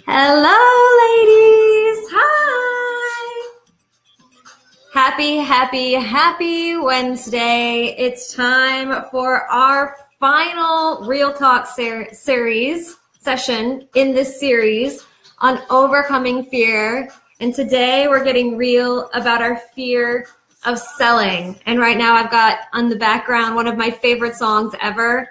Hello, ladies. Hi. Happy Wednesday. It's time for our final Real Talk session in this series on overcoming fear. And today we're getting real about our fear of selling. And right now I've got on the background one of my favorite songs ever.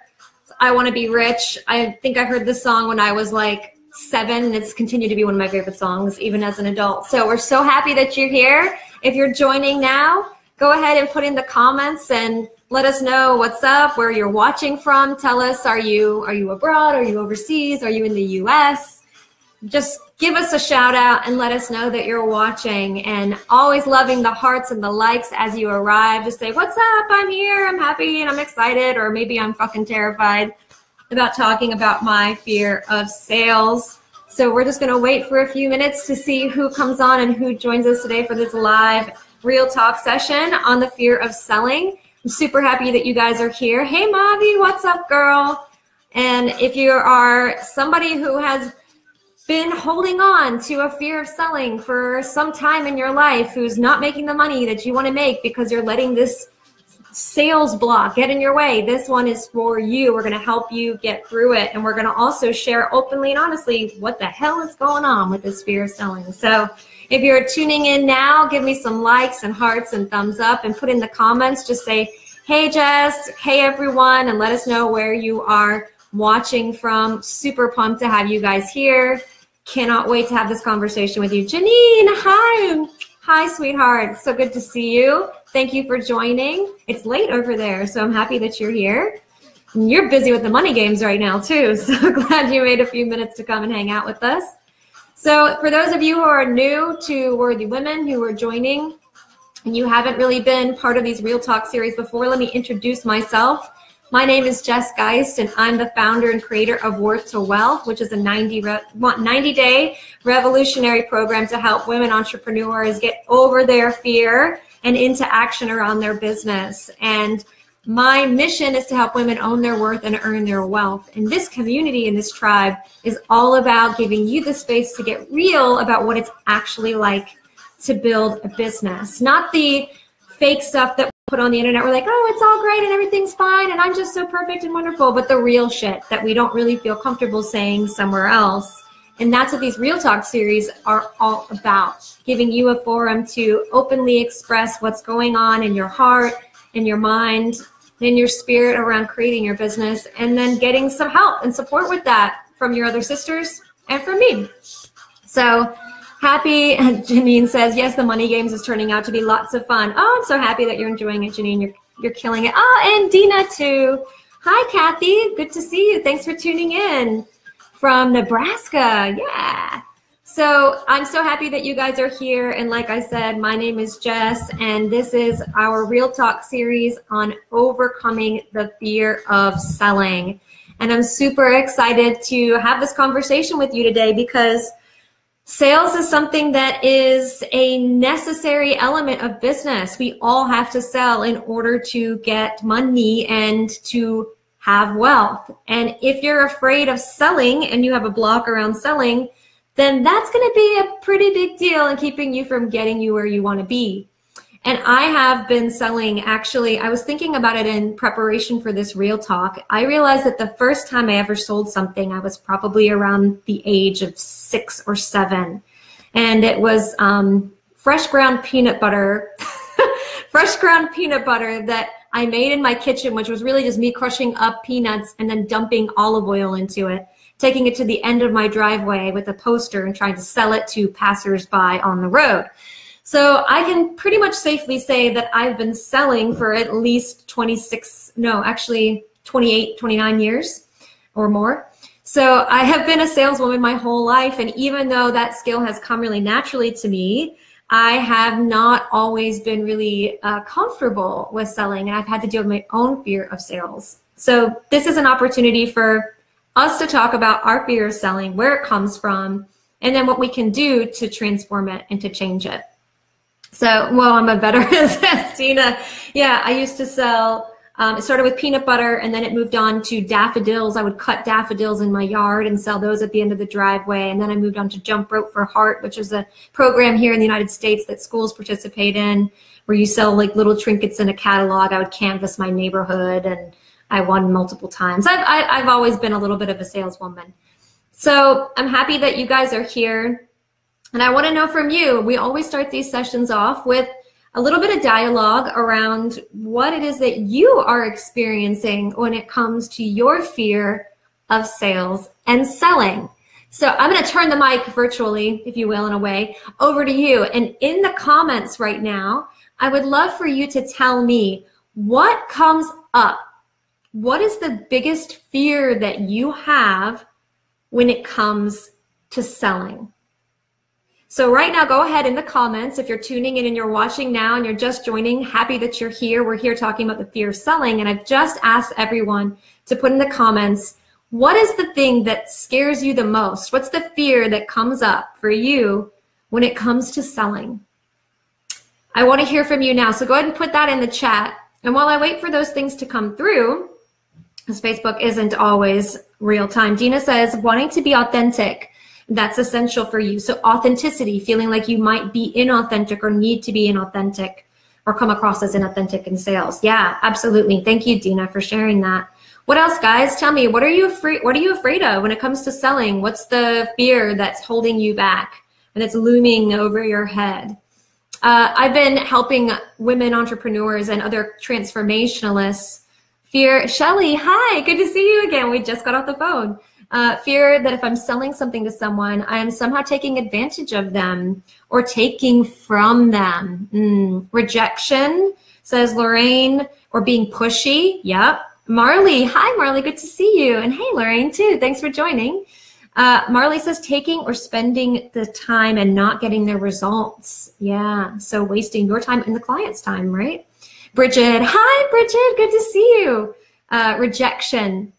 I Want to Be Rich. I think I heard this song when I was like 7, and it's continued to be one of my favorite songs even as an adult. So we're so happy that you're here. If you're joining now, go ahead and put in the comments and let us know what's up, where you're watching from. Tell us, are you abroad? Are you overseas? Are you in the US? Just give us a shout out and let us know that you're watching, and always loving the hearts and the likes as you arrive. Just say, what's up? I'm here. I'm happy and I'm excited, or maybe I'm fucking terrified about talking about my fear of sales. So we're just going to wait for a few minutes to see who comes on and who joins us today for this live Real Talk session on the fear of selling. I'm super happy that you guys are here. Hey, Mavi, what's up, girl? And if you are somebody who has been holding on to a fear of selling for some time in your life, who's not making the money that you want to make because you're letting this sales block get in your way, this one is for you. We're going to help you get through it. And we're going to also share openly and honestly what the hell is going on with this fear of selling. So if you're tuning in now, give me some likes and hearts and thumbs up, and put in the comments, just say, hey, Jess, hey, everyone, and let us know where you are watching from. Super pumped to have you guys here. Cannot wait to have this conversation with you. Janine, hi. Hi, sweetheart. So good to see you. Thank you for joining. It's late over there, so I'm happy that you're here. And you're busy with the money games right now, too. So glad you made a few minutes to come and hang out with us. So for those of you who are new to Worthy Women, who are joining, and you haven't really been part of these Real Talk series before, let me introduce myself. My name is Jess Geist, and I'm the founder and creator of Worth to Wealth, which is a 90-day revolutionary program to help women entrepreneurs get over their fear and into action around their business. And my mission is to help women own their worth and earn their wealth. And this community and this tribe is all about giving you the space to get real about what it's actually like to build a business, not the fake stuff that we put on the internet. We're like, oh, it's all great and everything's fine and I'm just so perfect and wonderful, but the real shit that we don't really feel comfortable saying somewhere else. And that's what these Real Talk series are all about, giving you a forum to openly express what's going on in your heart, in your mind, in your spirit around creating your business, and then getting some help and support with that from your other sisters and from me. So happy. Janine says, yes, the money games is turning out to be lots of fun. Oh, I'm so happy that you're enjoying it, Janine. You're killing it. Oh, and Dina too. Hi, Kathy. Good to see you. Thanks for tuning in from Nebraska. Yeah. So I'm so happy that you guys are here. And like I said, my name is Jess, and this is our Real Talk series on overcoming the fear of selling. And I'm super excited to have this conversation with you today, because sales is something that is a necessary element of business. We all have to sell in order to get money and to have wealth. And if you're afraid of selling and you have a block around selling, then that's going to be a pretty big deal in keeping you from getting you where you want to be. And I have been selling, actually, I was thinking about it in preparation for this Real Talk. I realized that the first time I ever sold something, I was probably around the age of 6 or 7. And it was fresh ground peanut butter, fresh ground peanut butter that I made in my kitchen, which was really just me crushing up peanuts and then dumping olive oil into it, taking it to the end of my driveway with a poster and trying to sell it to passersby on the road. So I can pretty much safely say that I've been selling for at least 28, 29 years or more. So I have been a saleswoman my whole life. And even though that skill has come really naturally to me, I have not always been really comfortable with selling. And I've had to deal with my own fear of sales. So this is an opportunity for us to talk about our fear of selling, where it comes from, and then what we can do to transform it and to change it. So, well, I'm a veteran, says Tina. Yeah, I used to sell It started with peanut butter, and then it moved on to daffodils. I would cut daffodils in my yard and sell those at the end of the driveway. And then I moved on to Jump Rope for Heart, which is a program here in the United States that schools participate in, where you sell like little trinkets in a catalog. I would canvas my neighborhood, and I won multiple times. I've always been a little bit of a saleswoman. So I'm happy that you guys are here. And I want to know from you, we always start these sessions off with a little bit of dialogue around what it is that you are experiencing when it comes to your fear of sales and selling. So I'm going to turn the mic virtually, if you will, in a way, over to you. And in the comments right now, I would love for you to tell me what comes up. What is the biggest fear that you have when it comes to selling? So right now, go ahead in the comments. If you're tuning in and you're watching now and you're just joining, happy that you're here. We're here talking about the fear of selling. And I've just asked everyone to put in the comments, what is the thing that scares you the most? What's the fear that comes up for you when it comes to selling? I want to hear from you now. So go ahead and put that in the chat. And while I wait for those things to come through, because Facebook isn't always real time, Dina says, wanting to be authentic. That's essential for you. So authenticity, feeling like you might be inauthentic or need to be inauthentic or come across as inauthentic in sales. Yeah, absolutely. Thank you, Dina, for sharing that. What else, guys? Tell me, what are you afraid of when it comes to selling? What's the fear that's holding you back and that's looming over your head? I've been helping women entrepreneurs and other transformationalists fear. Shelly, hi, good to see you again. We just got off the phone. Fear that if I'm selling something to someone, I am somehow taking advantage of them or taking from them. Rejection, says Lorraine, or being pushy. Yep. Marley, hi Marley, good to see you. And hey Lorraine too, thanks for joining. Marley says taking or spending the time and not getting the results. Yeah, so wasting your time and the client's time, right? Bridget, hi Bridget, good to see you. Rejection.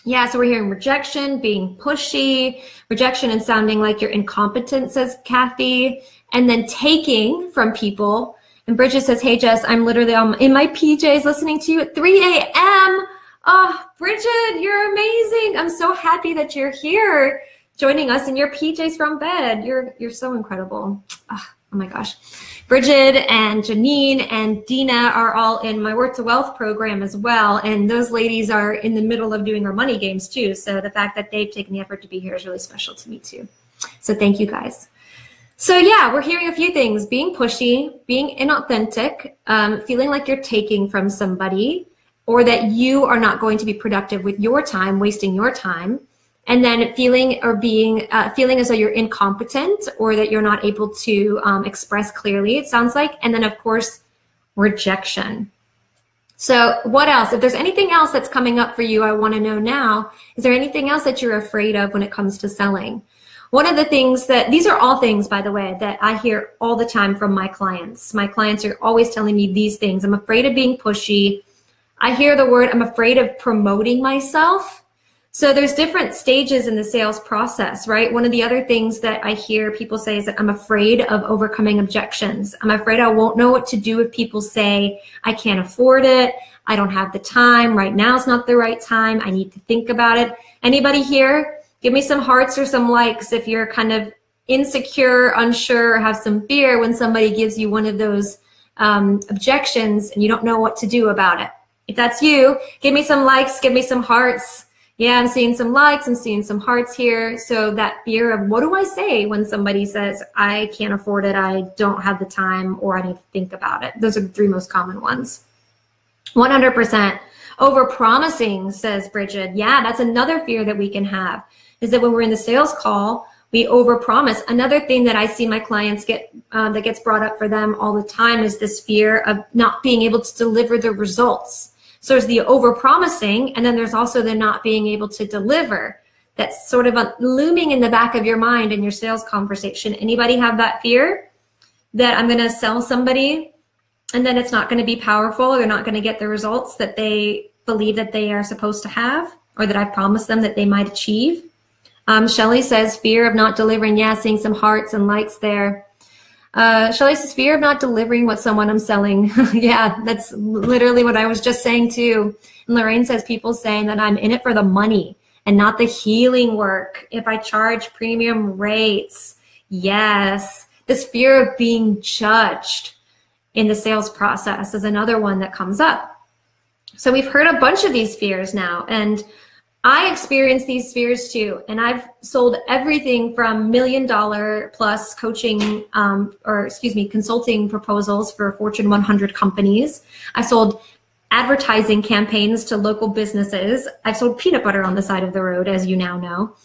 Yeah, so we're hearing rejection, being pushy, rejection and sounding like you're incompetent, says Kathy, and then taking from people. And Bridget says, hey, Jess, I'm literally in my PJs listening to you at 3 a.m. Oh, Bridget, you're amazing. I'm so happy that you're here joining us in your PJs from bed. You're so incredible. Oh my gosh. Bridget and Janine and Dina are all in my Worth to Wealth program as well. And those ladies are in the middle of doing our money games too. So the fact that they've taken the effort to be here is really special to me too. So thank you guys. So yeah, we're hearing a few things: being pushy, being inauthentic, feeling like you're taking from somebody, or that you are not going to be productive with your time, wasting your time. And then feeling as though you're incompetent or that you're not able to express clearly, it sounds like. And then, of course, rejection. So what else? If there's anything else that's coming up for you, I want to know now. Is there anything else that you're afraid of when it comes to selling? One of the things these are all things, by the way, that I hear all the time from my clients. My clients are always telling me these things. I'm afraid of being pushy. I hear the word, I'm afraid of promoting myself. So there's different stages in the sales process, right? One of the other things that I hear people say is that I'm afraid of overcoming objections. I'm afraid I won't know what to do if people say, I can't afford it. I don't have the time. Right now is not the right time. I need to think about it. Anybody here? Give me some hearts or some likes if you're kind of insecure, unsure, or have some fear when somebody gives you one of those objections and you don't know what to do about it. If that's you, give me some likes, give me some hearts. Yeah, I'm seeing some likes, I'm seeing some hearts here. So that fear of what do I say when somebody says, I can't afford it, I don't have the time, or I need to think about it. Those are the three most common ones. 100%. Over-promising, says Bridget. Yeah, that's another fear that we can have, is that when we're in the sales call, we over-promise. Another thing that I see my clients get, that gets brought up for them all the time is this fear of not being able to deliver the results. So there's the over-promising, and then there's also the not being able to deliver. That's sort of looming in the back of your mind in your sales conversation. Anybody have that fear that I'm going to sell somebody and then it's not going to be powerful, or they're not going to get the results that they believe that they are supposed to have, or that I promised them that they might achieve? Shelly says fear of not delivering. Yeah, seeing some hearts and likes there. Shelley says, fear of not delivering what someone I'm selling. Yeah, that's literally what I was just saying too. And Lorraine says, people saying that I'm in it for the money and not the healing work if I charge premium rates. Yes, this fear of being judged in the sales process is another one that comes up. So we've heard a bunch of these fears now, and I experience these fears too. And I've sold everything from $1 million plus coaching, consulting proposals for Fortune 100 companies. I've sold advertising campaigns to local businesses. I've sold peanut butter on the side of the road, as you now know.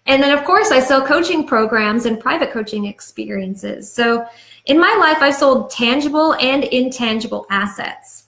And then of course I sell coaching programs and private coaching experiences. So in my life, I've sold tangible and intangible assets.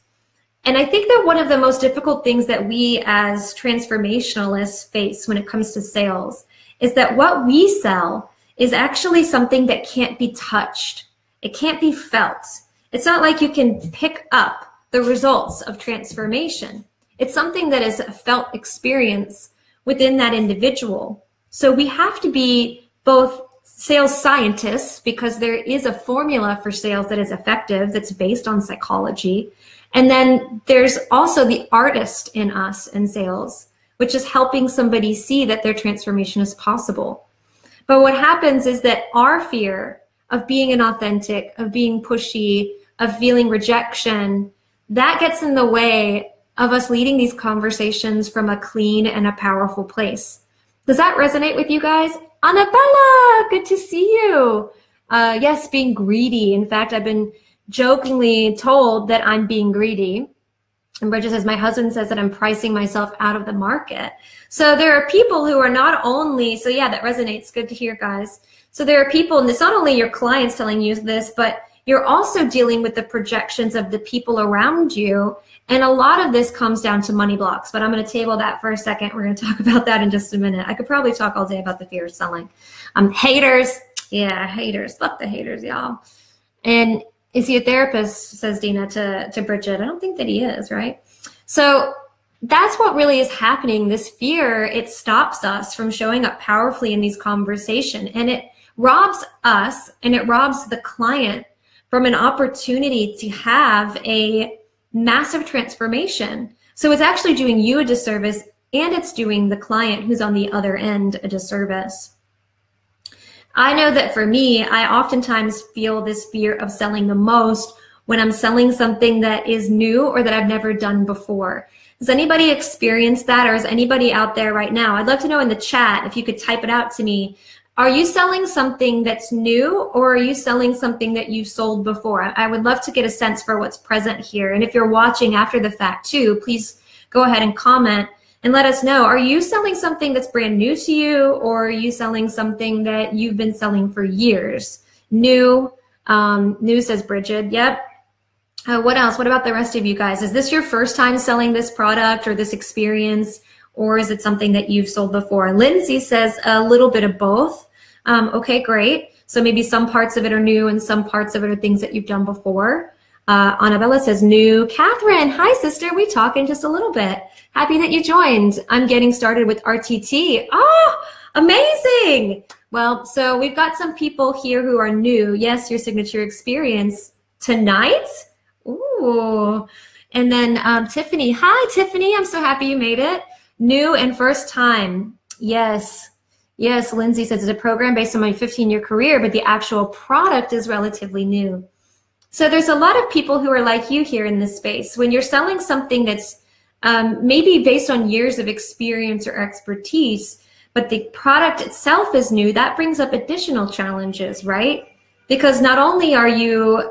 And I think that one of the most difficult things that we as transformationalists face when it comes to sales is that what we sell is actually something that can't be touched. It can't be felt. It's not like you can pick up the results of transformation. It's something that is a felt experience within that individual. So we have to be both sales scientists, because there is a formula for sales that is effective, that's based on psychology. And then there's also the artist in us in sales, which is helping somebody see that their transformation is possible. But what happens is that our fear of being inauthentic, of being pushy, of feeling rejection, that gets in the way of us leading these conversations from a clean and a powerful place. Does that resonate with you guys? Annabella, good to see you. Yes, being greedy. In fact, I've been jokingly told that I'm being greedy. And Bridget says, my husband says that I'm pricing myself out of the market. So there are people who are not only, so yeah, that resonates. Good to hear, guys. So there are people, and it's not only your clients telling you this, but you're also dealing with the projections of the people around you. And a lot of this comes down to money blocks, but I'm going to table that for a second. We're going to talk about that in just a minute. I could probably talk all day about the fear of selling. Haters. Yeah, haters. Fuck the haters, y'all. And is he a therapist, says Dina to Bridget? I don't think that he is, right? So that's what really is happening. This fear, it stops us from showing up powerfully in these conversations. And it robs us and it robs the client from an opportunity to have a massive transformation. So it's actually doing you a disservice, and it's doing the client who's on the other end a disservice. I know that for me, I oftentimes feel this fear of selling the most when I'm selling something that is new or that I've never done before. Has anybody experienced that, or is anybody out there right now? I'd love to know in the chat if you could type it out to me. Are you selling something that's new, or are you selling something that you've sold before? I would love to get a sense for what's present here. And if you're watching after the fact too, please go ahead and comment and let us know. Are you selling something that's brand new to you, or are you selling something that you've been selling for years? New, new, says Bridget. Yep. What else? What about the rest of you guys? Is this your first time selling this product or this experience? Or is it something that you've sold before? Lindsay says a little bit of both. Okay, great. So maybe some parts of it are new and some parts of it are things that you've done before. Annabella says new. Catherine, hi sister, we talk in just a little bit. Happy that you joined. I'm getting started with RTT. Oh, amazing. Well, so we've got some people here who are new. Yes, your signature experience tonight. Ooh. And then Tiffany, hi Tiffany, I'm so happy you made it. New and first time. Yes. Yes, Lindsay says it's a program based on my 15-year career, but the actual product is relatively new. So there's a lot of people who are like you here in this space. When you're selling something that's maybe based on years of experience or expertise, but the product itself is new, that brings up additional challenges, right? Because not only are you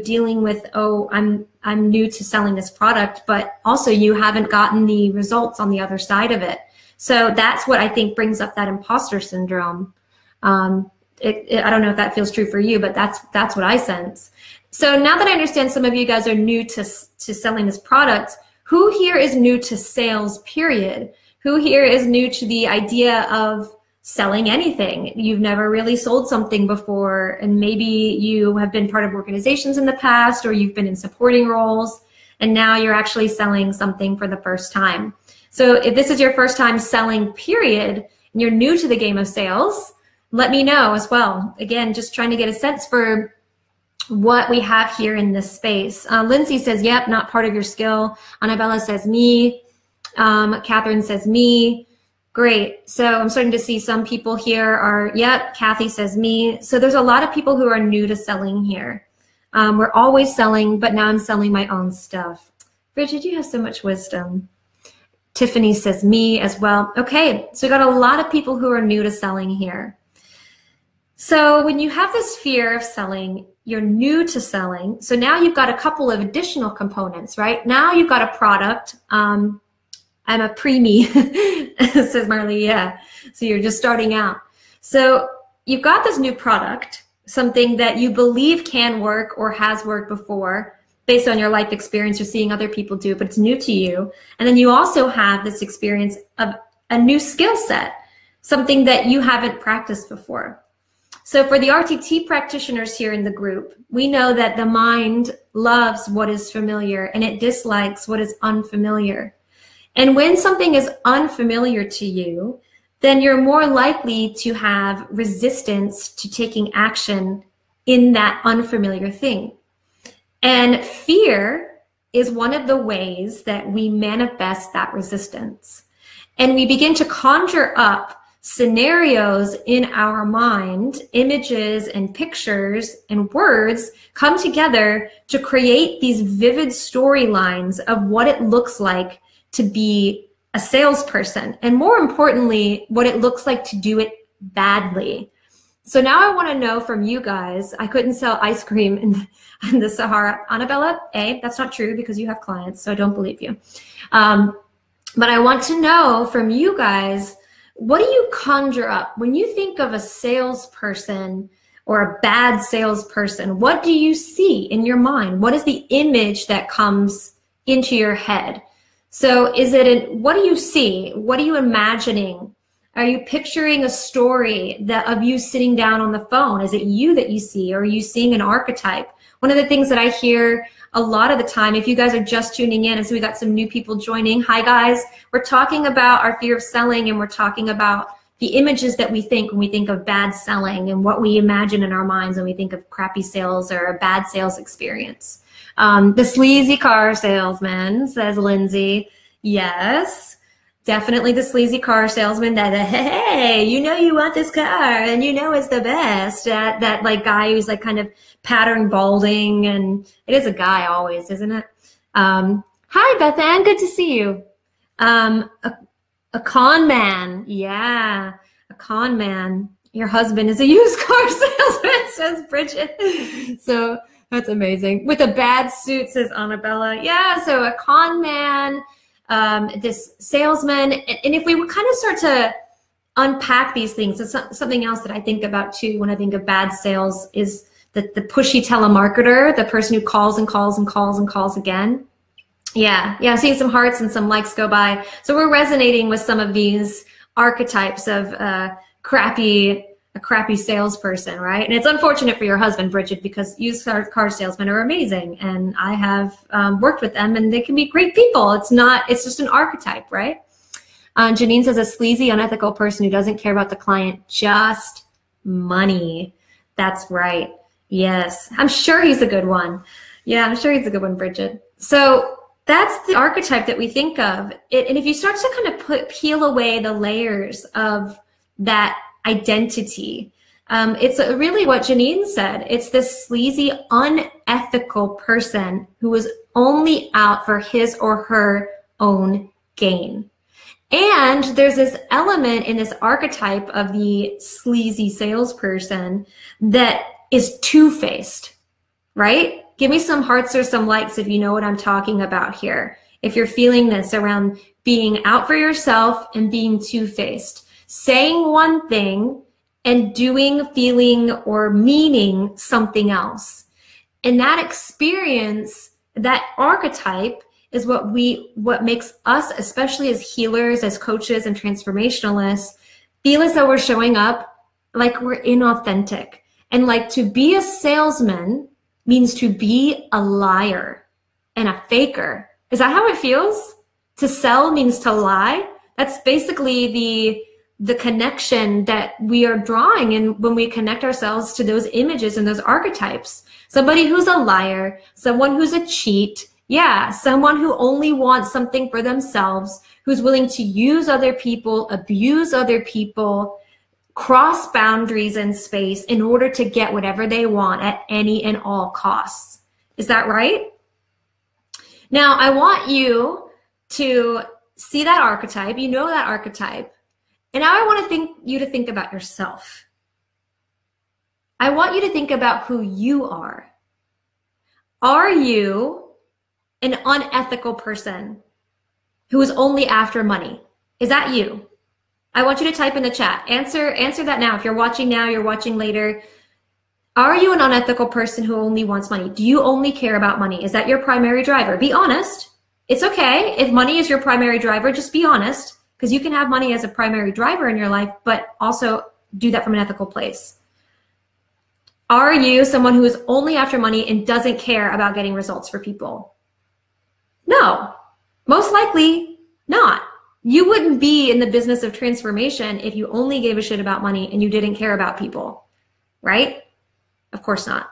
dealing with, oh, I'm new to selling this product, but also you haven't gotten the results on the other side of it. So that's what I think brings up that imposter syndrome. I don't know if that feels true for you, but that's what I sense. So now that I understand some of you guys are new to selling this product, who here is new to sales, period? Who here is new to the idea of selling anything? You've never really sold something before, and maybe you have been part of organizations in the past, or you've been in supporting roles, and now you're actually selling something for the first time. So if this is your first time selling, period, and you're new to the game of sales, let me know as well. Again, just trying to get a sense for what we have here in this space. Lindsay says, yep, not part of your skill. Annabella says me. Catherine says me. Great. So I'm starting to see some people here are, yep, Kathy says me. So there's a lot of people who are new to selling here. We're always selling, but now I'm selling my own stuff. Bridget, you have so much wisdom. Tiffany says me as well. Okay, so we got a lot of people who are new to selling here. So when you have this fear of selling, you're new to selling. So now you've got a couple of additional components, right? Now you've got a product. I'm a preemie, says Marley. Yeah. So you're just starting out. So you've got this new product, something that you believe can work or has worked before based on your life experience or seeing other people do, but it's new to you. And then you also have this experience of a new skill set, something that you haven't practiced before. So for the RTT practitioners here in the group, we know that the mind loves what is familiar and it dislikes what is unfamiliar. And when something is unfamiliar to you, then you're more likely to have resistance to taking action in that unfamiliar thing. And fear is one of the ways that we manifest that resistance. And we begin to conjure up scenarios in our mind, images and pictures and words come together to create these vivid storylines of what it looks like to be a salesperson. And more importantly, what it looks like to do it badly. So now I want to know from you guys, I couldn't sell ice cream in the Sahara. Annabella, that's not true because you have clients, so I don't believe you. But I want to know from you guys, what do you conjure up? When you think of a salesperson or a bad salesperson, what do you see in your mind? What is the image that comes into your head? So what do you see? What are you imagining? Are you picturing a story of you sitting down on the phone? Is it you that you see, or are you seeing an archetype? One of the things that I hear a lot of the time, if you guys are just tuning in, and so we got some new people joining. Hi guys, we're talking about our fear of selling, and we're talking about the images that we think when we think of bad selling and what we imagine in our minds when we think of crappy sales or a bad sales experience. The sleazy car salesman, says Lindsay. Yes. Definitely the sleazy car salesman that, hey, you know you want this car and you know it's the best. That like guy who's like kind of pattern balding, and it is a guy always, isn't it? Hi, Beth Ann, good to see you. A con man, yeah, a con man. Your husband is a used car salesman, says Bridget. So that's amazing. With a bad suit, says Annabella. Yeah, so a con man. This salesman, and if we would kind of start to unpack these things, it's something else that I think about too when I think of bad sales is the pushy telemarketer, the person who calls and calls and calls and calls again. Yeah, I'm seeing some hearts and some likes go by. So we're resonating with some of these archetypes of a crappy salesperson, right? And it's unfortunate for your husband, Bridget, because used car salesmen are amazing, and I have worked with them, and they can be great people. It's just an archetype, right? Janine says a sleazy, unethical person who doesn't care about the client, just money. That's right. Yes, I'm sure he's a good one. Yeah, I'm sure he's a good one, Bridget. So that's the archetype that we think of. And if you start to kind of peel away the layers of that identity, it's really what Janine said. It's this sleazy, unethical person who is only out for his or her own gain. And there's this element in this archetype of the sleazy salesperson that is two-faced, right? Give me some hearts or some likes if you know what I'm talking about here. If you're feeling this around being out for yourself and being two-faced, saying one thing and doing, feeling, or meaning something else. And that experience, that archetype, is what makes us, especially as healers, as coaches and transformationalists, feel as though we're showing up like we're inauthentic. And like to be a salesman means to be a liar and a faker. Is that how it feels? To sell means to lie. That's basically the connection that we are drawing in when we connect ourselves to those images and those archetypes. Somebody who's a liar, someone who's a cheat, yeah, someone who only wants something for themselves, who's willing to use other people, abuse other people, cross boundaries in space in order to get whatever they want at any and all costs. Is that right? Now, I want you to see that archetype, you know that archetype, and now I want you to think about yourself. I want you to think about who you are. Are you an unethical person who is only after money? Is that you? I want you to type in the chat. Answer that now. If you're watching now, you're watching later. Are you an unethical person who only wants money? Do you only care about money? Is that your primary driver? Be honest. It's okay. If money is your primary driver, just be honest, because you can have money as a primary driver in your life, but also do that from an ethical place. Are you someone who is only after money and doesn't care about getting results for people? No, most likely not. You wouldn't be in the business of transformation if you only gave a shit about money and you didn't care about people, right? Of course not.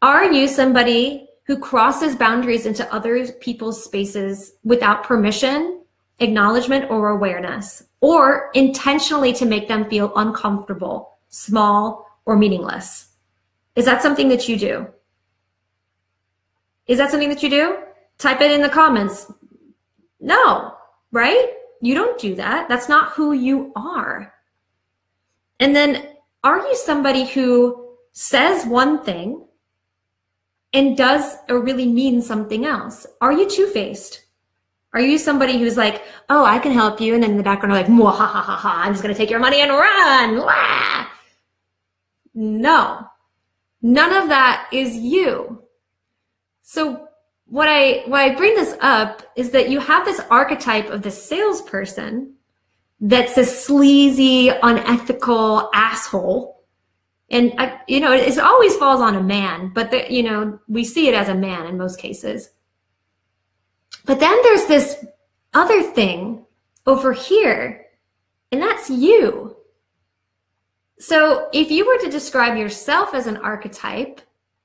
Are you somebody who crosses boundaries into other people's spaces without permission, acknowledgement, or awareness, or intentionally to make them feel uncomfortable, small, or meaningless? Is that something that you do? Is that something that you do? Type it in the comments. No, right? You don't do that. That's not who you are. And then, are you somebody who says one thing and does or really means something else? Are you two-faced? Are you somebody who's like, oh, I can help you, and then in the background are like, mwah, ha, ha, ha, ha, I'm just going to take your money and run. Wah! No, none of that is you. So what I bring this up is that you have this archetype of the salesperson that's a sleazy, unethical asshole. And, it always falls on a man, but, we see it as a man in most cases. But then there's this other thing over here, and that's you. So if you were to describe yourself as an archetype,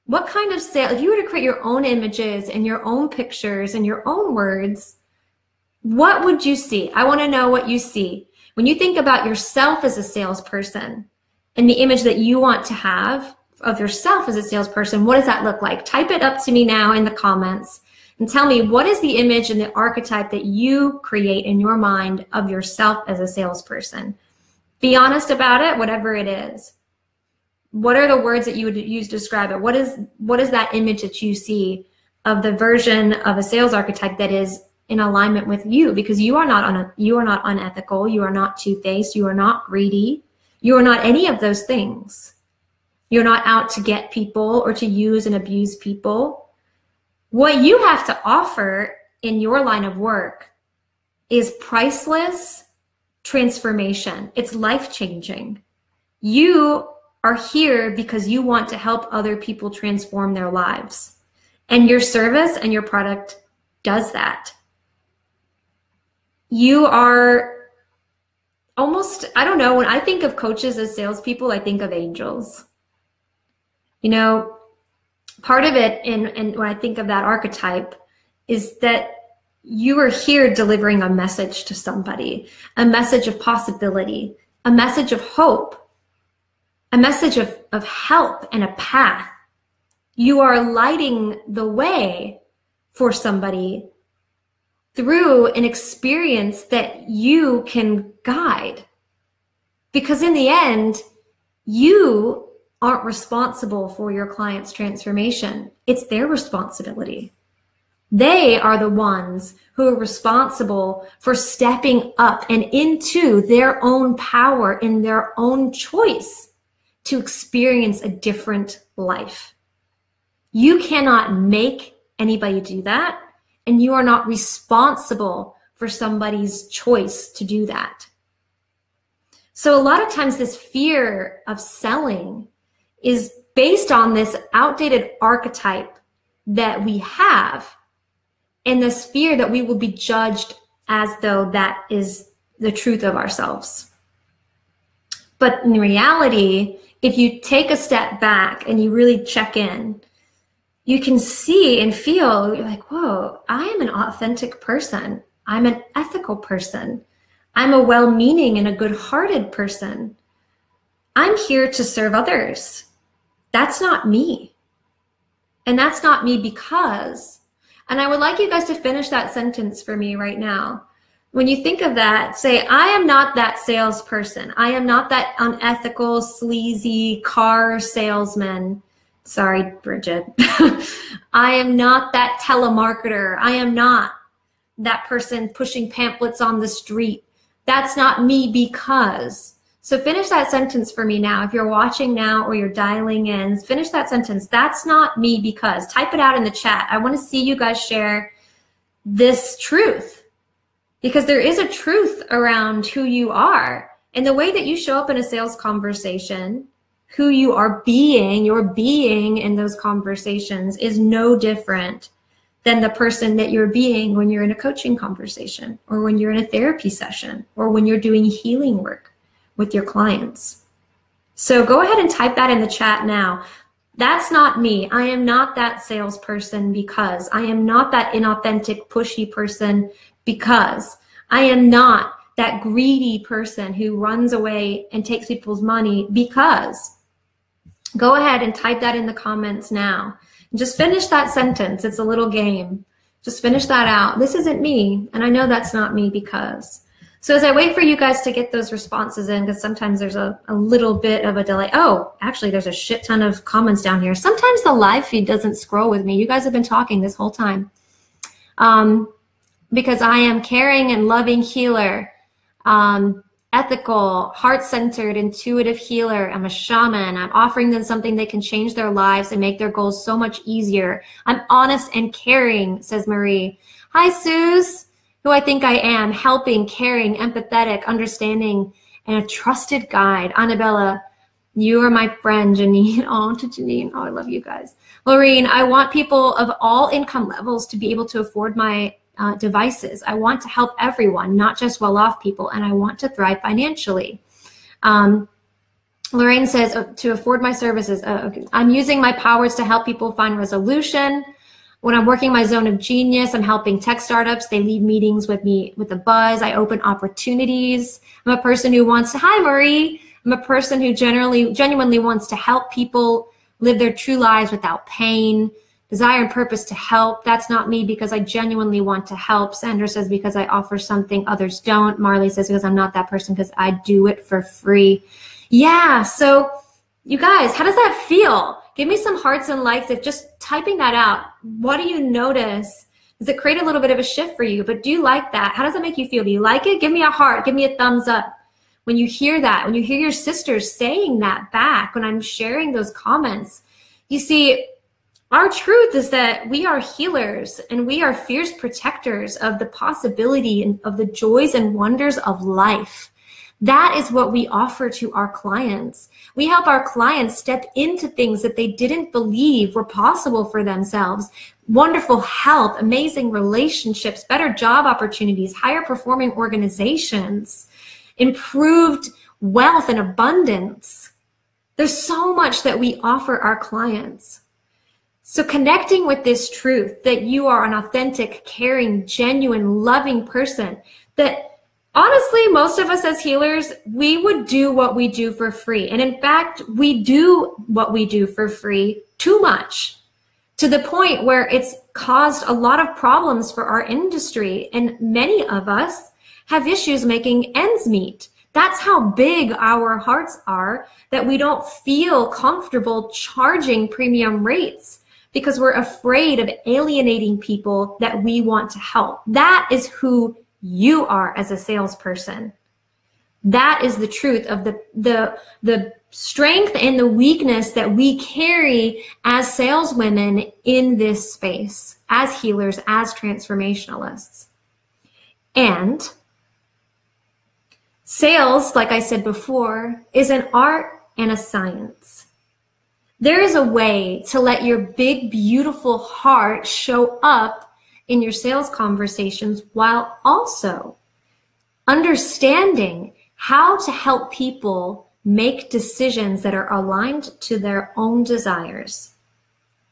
what kind of sale, if you were to create your own images and your own pictures and your own words, what would you see? I want to know what you see. When you think about yourself as a salesperson and the image that you want to have of yourself as a salesperson, what does that look like? Type it up to me now in the comments and tell me, what is the image and the archetype that you create in your mind of yourself as a salesperson? Be honest about it, whatever it is. What are the words that you would use to describe it? What is that image that you see of the version of a sales archetype that is in alignment with you? Because you are not unethical, you are not two-faced, you are not greedy, you are not any of those things. You're not out to get people or to use and abuse people. What you have to offer in your line of work is priceless transformation. It's life-changing. You are here because you want to help other people transform their lives. And your service and your product does that. You are almost, I don't know, when I think of coaches as salespeople, I think of angels. Part of it, and when I think of that archetype, is that you are here delivering a message to somebody, a message of possibility, a message of hope, a message of help and a path. You are lighting the way for somebody through an experience that you can guide. Because in the end, you aren't responsible for your client's transformation. It's their responsibility. They are the ones who are responsible for stepping up and into their own power in their own choice to experience a different life. You cannot make anybody do that, and you are not responsible for somebody's choice to do that. So a lot of times this fear of selling is based on this outdated archetype that we have, and this fear that we will be judged as though that is the truth of ourselves. But in reality, if you take a step back and you really check in, you can see and feel, you're like, whoa, I am an authentic person. I'm an ethical person. I'm a well-meaning and a good-hearted person. I'm here to serve others. That's not me. And that's not me because, and I would like you guys to finish that sentence for me right now. When you think of that, say, I am not that salesperson. I am not that unethical, sleazy car salesman. Sorry, Bridget. I am not that telemarketer. I am not that person pushing pamphlets on the street. That's not me because. So finish that sentence for me now. If you're watching now or you're dialing in, finish that sentence. That's not me because. Type it out in the chat. I want to see you guys share this truth, because there is a truth around who you are and the way that you show up in a sales conversation. Who you are being, your being in those conversations is no different than the person that you're being when you're in a coaching conversation or when you're in a therapy session or when you're doing healing work with your clients. So go ahead and type that in the chat now. That's not me. I am not that salesperson because. I am not that inauthentic, pushy person because. I am not that greedy person who runs away and takes people's money because. Go ahead and type that in the comments now. Just finish that sentence. It's a little game. Just finish that out. This isn't me, and I know that's not me because. So as I wait for you guys to get those responses in, because sometimes there's a little bit of a delay. Oh, actually, there's a shit ton of comments down here. Sometimes the live feed doesn't scroll with me. You guys have been talking this whole time. Because I am caring and loving healer. Ethical, heart-centered, intuitive healer. I'm a shaman. I'm offering them something that can change their lives and make their goals so much easier. I'm honest and caring, says Marie. Hi, Suze, who I think I am, helping, caring, empathetic, understanding, and a trusted guide. Annabella, you are my friend. Janine, oh, to Janine, oh, I love you guys. Laureen, I want people of all income levels to be able to afford my devices. I want to help everyone, not just well-off people, and I want to thrive financially. Lorraine says, to afford my services, okay. I'm using my powers to help people find resolution. When I'm working my zone of genius, I'm helping tech startups. They leave meetings with me with a buzz. I open opportunities. I'm a person who wants to, hi, Marie. I'm a person who genuinely wants to help people live their true lives without pain. Desire and purpose to help. That's not me because I genuinely want to help. Sandra says because I offer something others don't. Marley says because I'm not that person because I do it for free. Yeah, so you guys, how does that feel? Give me some hearts and likes if just typing that out. What do you notice? Does it create a little bit of a shift for you? But do you like that? How does that make you feel? Do you like it? Give me a heart. Give me a thumbs up. When you hear that, when you hear your sisters saying that back, when I'm sharing those comments, you see, our truth is that we are healers and we are fierce protectors of the possibility and of the joys and wonders of life. That is what we offer to our clients. We help our clients step into things that they didn't believe were possible for themselves. Wonderful health, amazing relationships, better job opportunities, higher performing organizations, improved wealth and abundance. There's so much that we offer our clients. So connecting with this truth that you are an authentic, caring, genuine, loving person, that honestly, most of us as healers, we would do what we do for free. And in fact, we do what we do for free too much, to the point where it's caused a lot of problems for our industry. And many of us have issues making ends meet. That's how big our hearts are, that we don't feel comfortable charging premium rates, because we're afraid of alienating people that we want to help. That is who you are as a salesperson. That is the truth of the strength and the weakness that we carry as saleswomen in this space, as healers, as transformationalists. And sales, like I said before, is an art and a science. There is a way to let your big, beautiful heart show up in your sales conversations while also understanding how to help people make decisions that are aligned to their own desires.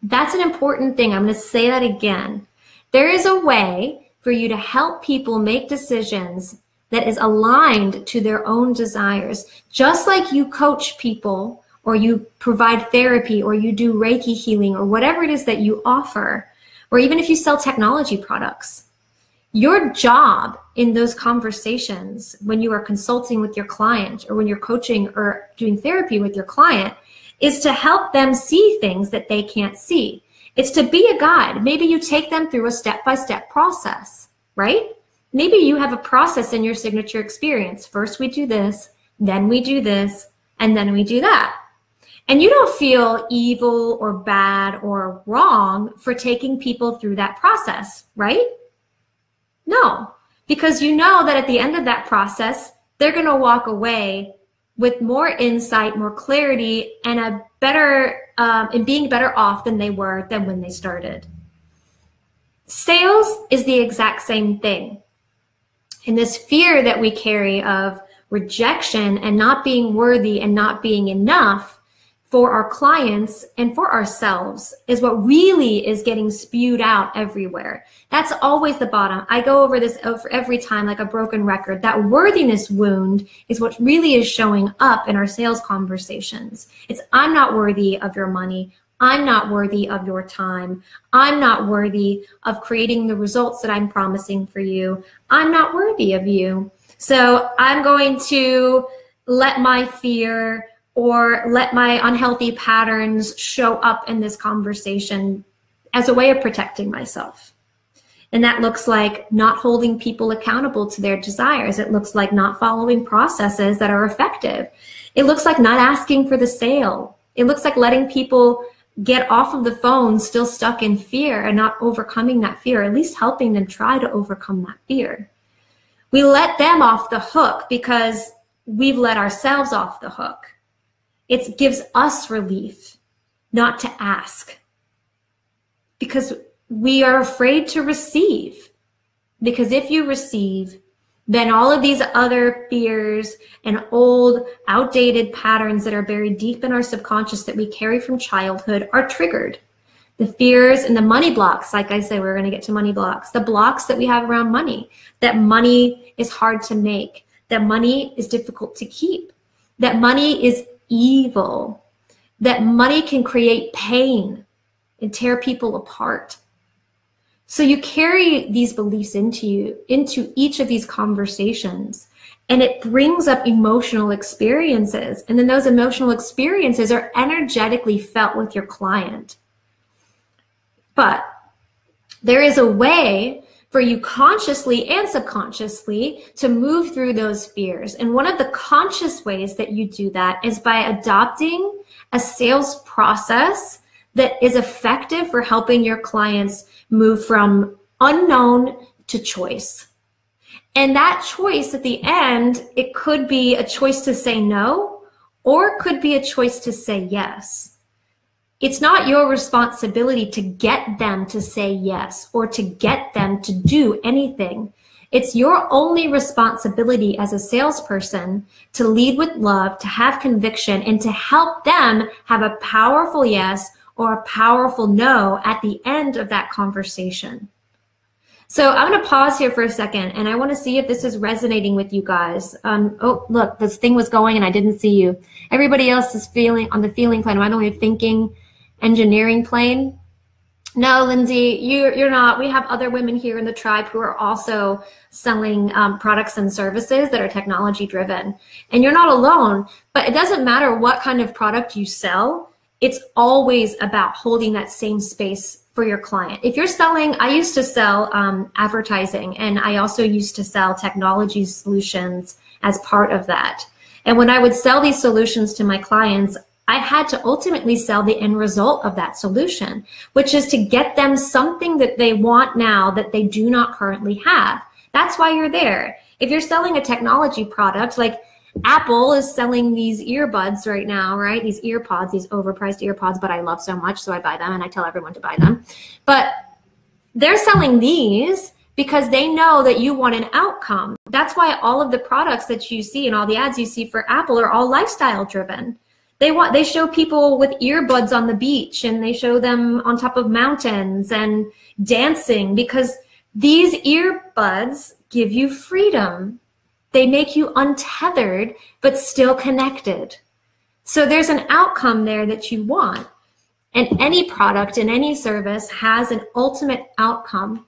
That's an important thing. I'm going to say that again. There is a way for you to help people make decisions that is aligned to their own desires. Just like you coach people, or you provide therapy, or you do Reiki healing, or whatever it is that you offer, or even if you sell technology products. Your job in those conversations, when you are consulting with your client, or when you're coaching or doing therapy with your client, is to help them see things that they can't see. It's to be a guide. Maybe you take them through a step-by-step process, right? Maybe you have a process in your signature experience. First we do this, then we do this, and then we do that. And you don't feel evil or bad or wrong for taking people through that process, right? No, because you know that at the end of that process, they're going to walk away with more insight, more clarity, and a better, and being better off than they were than when they started. Sales is the exact same thing. And this fear that we carry of rejection and not being worthy and not being enough for our clients and for ourselves is what really is getting spewed out everywhere. That's always the bottom. I go over this every time like a broken record. That worthiness wound is what really is showing up in our sales conversations. It's, I'm not worthy of your money. I'm not worthy of your time. I'm not worthy of creating the results that I'm promising for you. I'm not worthy of you. So I'm going to let my fear or let my unhealthy patterns show up in this conversation as a way of protecting myself. And that looks like not holding people accountable to their desires. It looks like not following processes that are effective. It looks like not asking for the sale. It looks like letting people get off of the phone still stuck in fear and not overcoming that fear, at least helping them try to overcome that fear. We let them off the hook because we've let ourselves off the hook. It gives us relief not to ask because we are afraid to receive. Because if you receive, then all of these other fears and old, outdated patterns that are buried deep in our subconscious that we carry from childhood are triggered. The fears and the money blocks, like I said, we're going to get to money blocks, the blocks that we have around money, that money is hard to make, that money is difficult to keep, that money is evil, that money can create pain and tear people apart. So you carry these beliefs into each of these conversations, and it brings up emotional experiences. And then those emotional experiences are energetically felt with your client. But there is a way for you consciously and subconsciously to move through those fears. And one of the conscious ways that you do that is by adopting a sales process that is effective for helping your clients move from unknown to choice. And that choice at the end, it could be a choice to say no, or it could be a choice to say yes. It's not your responsibility to get them to say yes or to get them to do anything. It's your only responsibility as a salesperson to lead with love, to have conviction, and to help them have a powerful yes or a powerful no at the end of that conversation. So I'm going to pause here for a second, and I want to see if this is resonating with you guys. Oh, look, this thing was going and I didn't see you. Everybody else is feeling on the feeling plane. Am I only thinking engineering plane? No, Lindsay, you're not. We have other women here in the tribe who are also selling products and services that are technology driven. And you're not alone, but it doesn't matter what kind of product you sell. It's always about holding that same space for your client. If you're selling, I used to sell advertising, and I also used to sell technology solutions as part of that. And when I would sell these solutions to my clients, I had to ultimately sell the end result of that solution, which is to get them something that they want now that they do not currently have. That's why you're there. If you're selling a technology product, like Apple is selling these earbuds right now, right? These earpods, these overpriced earpods, but I love so much, so I buy them and I tell everyone to buy them. But they're selling these because they know that you want an outcome. That's why all of the products that you see and all the ads you see for Apple are all lifestyle driven. They show people with earbuds on the beach, and they show them on top of mountains and dancing, because these earbuds give you freedom. They make you untethered, but still connected. So there's an outcome there that you want. And any product and any service has an ultimate outcome.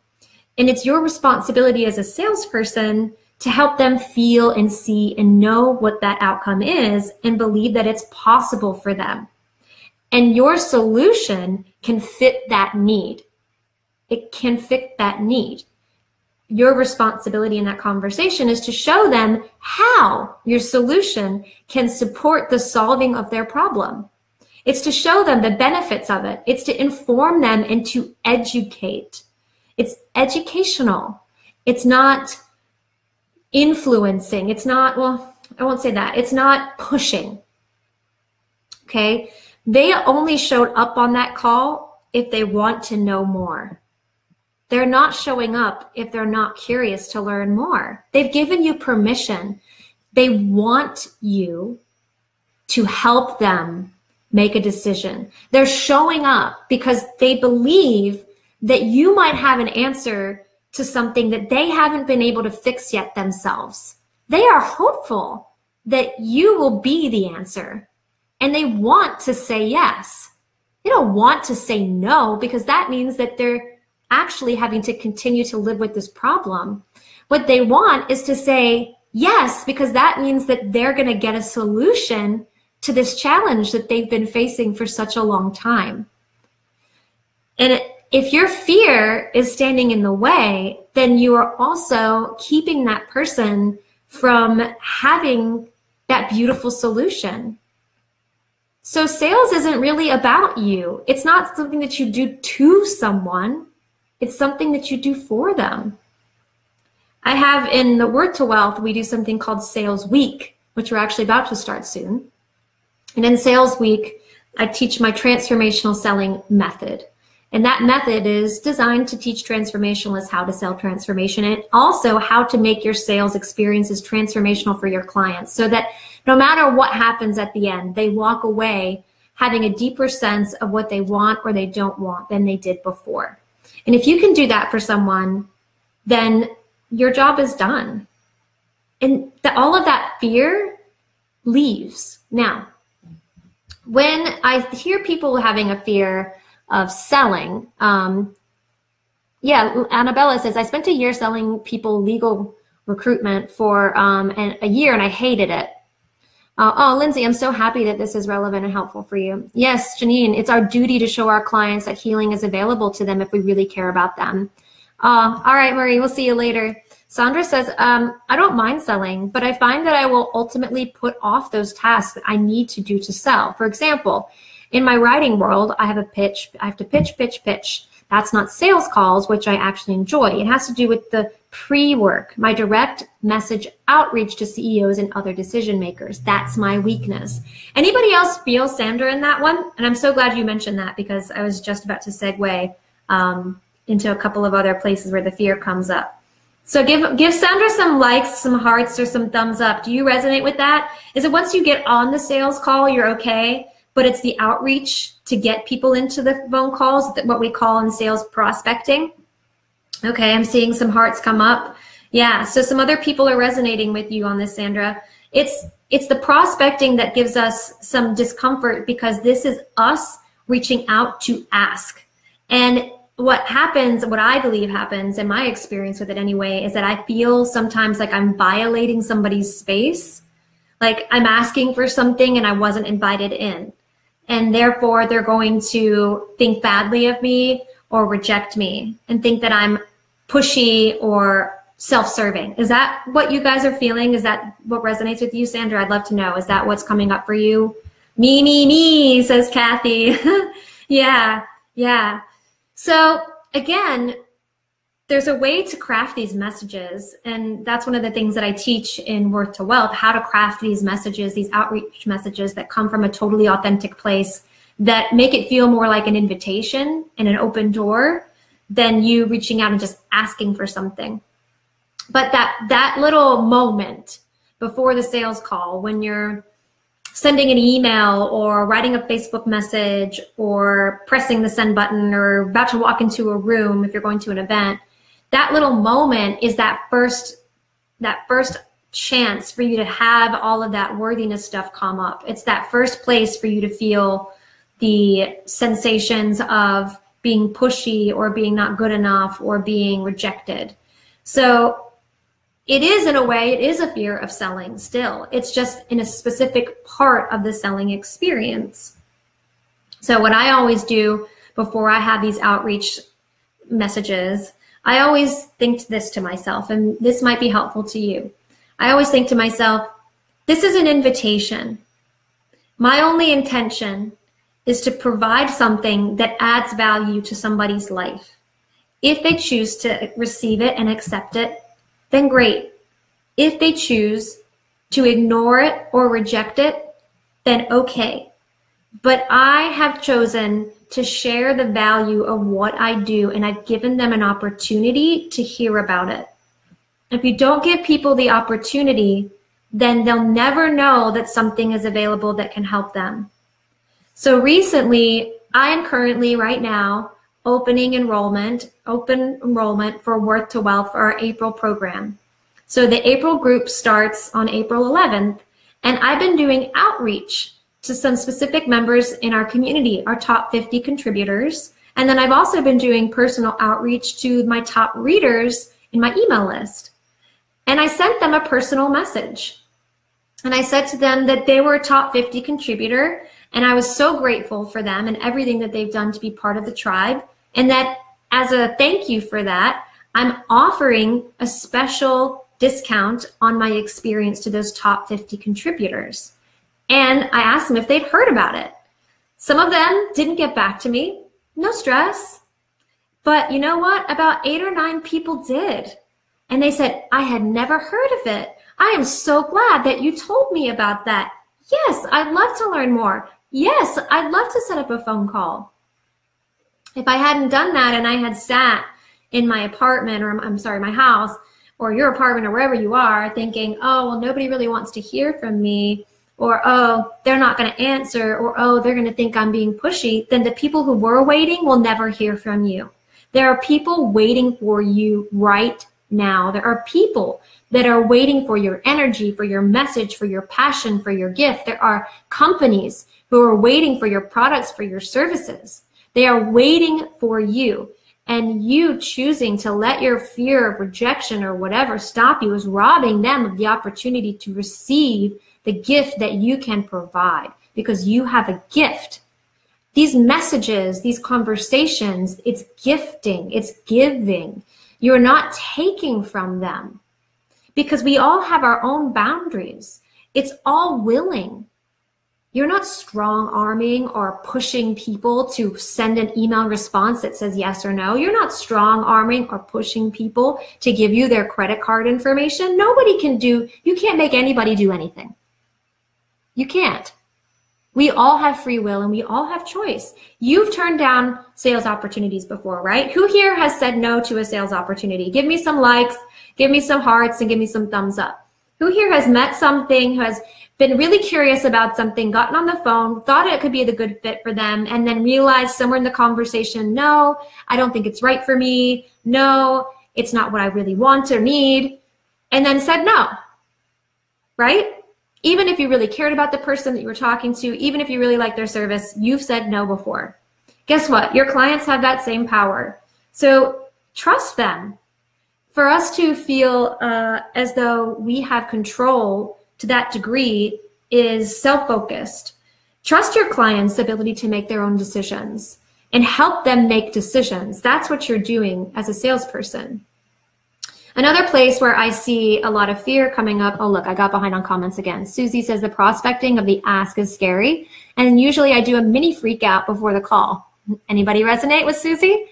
And it's your responsibility as a salesperson to help them feel and see and know what that outcome is and believe that it's possible for them. And your solution can fit that need. It can fit that need. Your responsibility in that conversation is to show them how your solution can support the solving of their problem. It's to show them the benefits of it. It's to inform them and to educate. It's educational. It's not influencing. It's not, well, I won't say that. It's not pushing. Okay? They only showed up on that call if they want to know more. They're not showing up if they're not curious to learn more. They've given you permission. They want you to help them make a decision. They're showing up because they believe that you might have an answer to something that they haven't been able to fix yet themselves. They are hopeful that you will be the answer, and they want to say yes. They don't want to say no, because that means that they're actually having to continue to live with this problem. What they want is to say yes, because that means that they're going to get a solution to this challenge that they've been facing for such a long time. And if your fear is standing in the way, then you are also keeping that person from having that beautiful solution. So sales isn't really about you. It's not something that you do to someone. It's something that you do for them. I have in the Word to Wealth, we do something called Sales Week, which we're actually about to start soon. And in Sales Week, I teach my transformational selling method. And that method is designed to teach transformationalists how to sell transformation, and also how to make your sales experiences transformational for your clients, so that no matter what happens at the end, they walk away having a deeper sense of what they want or they don't want than they did before. And if you can do that for someone, then your job is done. And all of that fear leaves. Now, when I hear people having a fear of selling, Annabella says, I spent a year selling people legal recruitment for a year, and I hated it. Oh, Lindsay, I'm so happy that this is relevant and helpful for you. Yes, Janine, it's our duty to show our clients that healing is available to them if we really care about them. All right, Marie, we'll see you later. Sandra says, I don't mind selling, but I find that I will ultimately put off those tasks that I need to do to sell. For example, in my writing world, I have a pitch. I have to pitch. That's not sales calls, which I actually enjoy. It has to do with the pre-work, my direct message outreach to CEOs and other decision makers. That's my weakness. Anybody else feel Sandra in that one? And I'm so glad you mentioned that, because I was just about to segue into a couple of other places where the fear comes up. So give Sandra some likes, some hearts, or some thumbs up. Do you resonate with that? Is it once you get on the sales call, you're okay, but it's the outreach to get people into the phone calls, what we call in sales prospecting? Okay, I'm seeing some hearts come up. Yeah, so some other people are resonating with you on this, Sandra. It's the prospecting that gives us some discomfort, because this is us reaching out to ask. And what happens, what I believe happens in my experience with it anyway, is that I feel sometimes like I'm violating somebody's space. Like I'm asking for something and I wasn't invited in. And therefore they're going to think badly of me or reject me and think that I'm pushy or self-serving. Is that what you guys are feeling? Is that what resonates with you, Sandra? I'd love to know. Is that what's coming up for you? Me, says Kathy. Yeah. So again, there's a way to craft these messages, and that's one of the things that I teach in Worth to Wealth, how to craft these messages, these outreach messages that come from a totally authentic place, that make it feel more like an invitation and an open door than you reaching out and just asking for something. But that little moment before the sales call, when you're sending an email or writing a Facebook message or pressing the send button or about to walk into a room if you're going to an event, that little moment is that first chance for you to have all of that worthiness stuff come up. It's that first place for you to feel the sensations of being pushy or being not good enough or being rejected. So it is, in a way, it is a fear of selling still. It's just in a specific part of the selling experience. So what I always do before I have these outreach messages, I always think this to myself, and this might be helpful to you. I always think to myself, this is an invitation. My only intention is to provide something that adds value to somebody's life. If they choose to receive it and accept it, then great. If they choose to ignore it or reject it, then okay. But I have chosen to share the value of what I do, and I've given them an opportunity to hear about it. If you don't give people the opportunity, then they'll never know that something is available that can help them. So recently, I am currently right now open enrollment for Worth to Wealth for our April program. So the April group starts on April 11th, and I've been doing outreach to some specific members in our community, our top 50 contributors. And then I've also been doing personal outreach to my top readers in my email list. And I sent them a personal message. And I said to them that they were a top 50 contributor, and I was so grateful for them and everything that they've done to be part of the tribe. And that as a thank you for that, I'm offering a special discount on my experience to those top 50 contributors. And I asked them if they'd heard about it. Some of them didn't get back to me. No stress. But you know what? About 8 or 9 people did. And they said, I had never heard of it. I am so glad that you told me about that. Yes, I'd love to learn more. Yes, I'd love to set up a phone call. If I hadn't done that and I had sat in my apartment, or my house, or your apartment, or wherever you are, thinking, oh, well, nobody really wants to hear from me, or, oh, they're not going to answer, or, oh, they're going to think I'm being pushy, then the people who were waiting will never hear from you. There are people waiting for you right now. There are people that are waiting for your energy, for your message, for your passion, for your gift. There are companies who are waiting for your products, for your services. They are waiting for you. And you choosing to let your fear of rejection or whatever stop you is robbing them of the opportunity to receive the gift that you can provide, because you have a gift. These messages, these conversations, it's gifting, it's giving. You're not taking from them, because we all have our own boundaries. It's all willing. You're not strong arming or pushing people to send an email response that says yes or no. You're not strong arming or pushing people to give you their credit card information. You can't make anybody do anything. You can't. We all have free will and we all have choice. You've turned down sales opportunities before, right? Who here has said no to a sales opportunity? Give me some likes, give me some hearts, and give me some thumbs up. Who here has met something, who has been really curious about something, gotten on the phone, thought it could be the good fit for them, and then realized somewhere in the conversation, no, I don't think it's right for me. No, it's not what I really want or need. And then said no, right? Even if you really cared about the person that you were talking to, even if you really liked their service, you've said no before. Guess what? Your clients have that same power. So trust them. For us to feel as though we have control to that degree is self-focused. Trust your client's ability to make their own decisions and help them make decisions. That's what you're doing as a salesperson. Another place where I see a lot of fear coming up, oh, look, I got behind on comments again. Susie says the prospecting of the ask is scary. And usually I do a mini freak out before the call. Anybody resonate with Susie?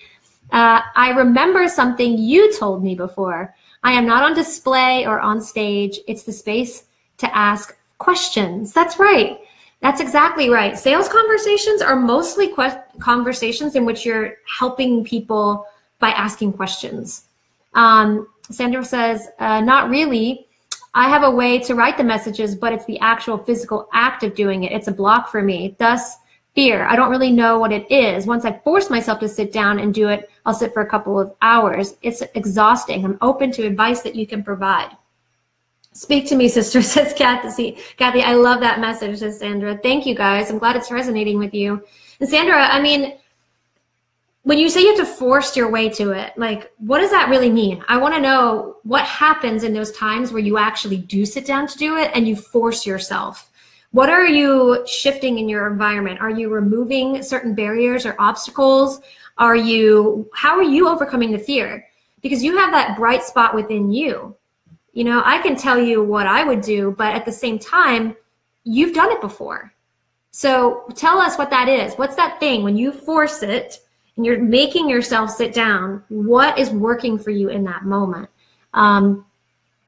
I remember something you told me before. I am not on display or on stage. It's the space to ask questions. That's right. That's exactly right. Sales conversations are mostly conversations in which you're helping people by asking questions. Sandra says, not really. I have a way to write the messages, but it's the actual physical act of doing it. It's a block for me. Thus, fear. I don't really know what it is. Once I force myself to sit down and do it, I'll sit for a couple of hours. It's exhausting. I'm open to advice that you can provide. Speak to me, sister, says Kathy. Kathy, I love that message, says Sandra. Thank you, guys. I'm glad it's resonating with you. And Sandra, I mean, when you say you have to force your way to it, like, what does that really mean? I want to know what happens in those times where you actually do sit down to do it and you force yourself. What are you shifting in your environment? Are you removing certain barriers or obstacles? How are you overcoming the fear? Because you have that bright spot within you. You know, I can tell you what I would do, but at the same time, you've done it before. So tell us what that is. What's that thing when you force it and you're making yourself sit down? What is working for you in that moment?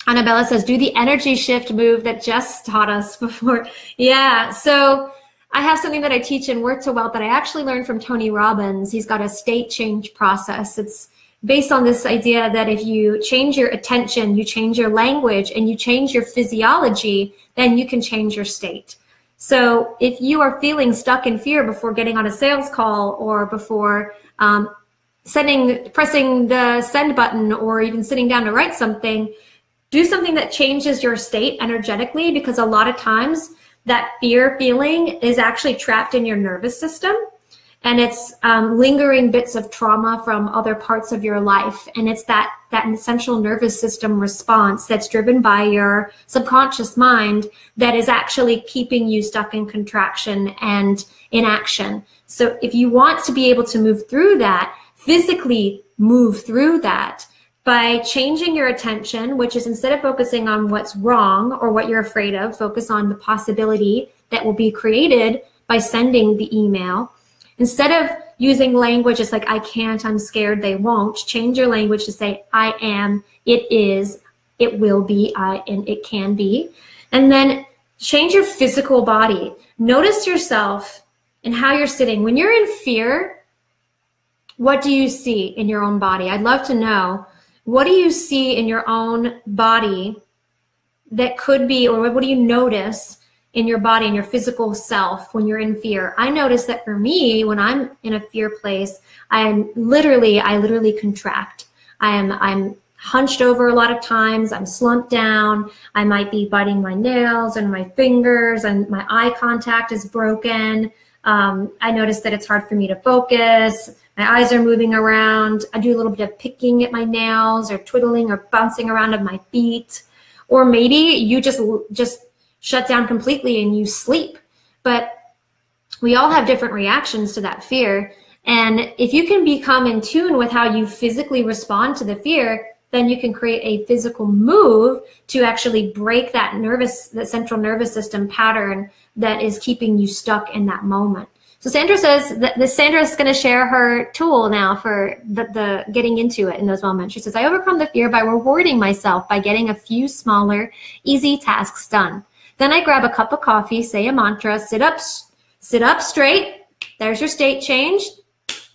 Annabella says, do the energy shift move that Jess taught us before. Yeah, so I have something that I teach in Work to Wealth that I actually learned from Tony Robbins. He's got a state change process. It's based on this idea that if you change your attention, you change your language, and you change your physiology, then you can change your state. So if you are feeling stuck in fear before getting on a sales call or before pressing the send button or even sitting down to write something, do something that changes your state energetically, because a lot of times that fear feeling is actually trapped in your nervous system, and it's lingering bits of trauma from other parts of your life. And it's that central nervous system response that's driven by your subconscious mind that is actually keeping you stuck in contraction and inaction. So if you want to be able to move through that, physically move through that, by changing your attention, which is instead of focusing on what's wrong or what you're afraid of, focus on the possibility that will be created by sending the email. Instead of using language it's like, I can't, I'm scared, they won't, change your language to say, I am, it is, it will be, and it can be. And then change your physical body. Notice yourself and how you're sitting. When you're in fear, what do you see in your own body? I'd love to know. What do you see in your own body that could be, or what do you notice in your body, in your physical self when you're in fear? I notice that for me, when I'm in a fear place, I literally contract. I'm hunched over a lot of times. I'm slumped down. I might be biting my nails and my fingers, and my eye contact is broken. I notice that it's hard for me to focus. My eyes are moving around. I do a little bit of picking at my nails or twiddling or bouncing around on my feet. Or maybe you just shut down completely and you sleep. But we all have different reactions to that fear. And if you can become in tune with how you physically respond to the fear, then you can create a physical move to actually break that central nervous system pattern that is keeping you stuck in that moment. So Sandra says that Sandra's going to share her tool now for the getting into it in those moments. She says, I overcome the fear by rewarding myself by getting a few smaller, easy tasks done. Then I grab a cup of coffee, say a mantra, sit up straight. There's your state change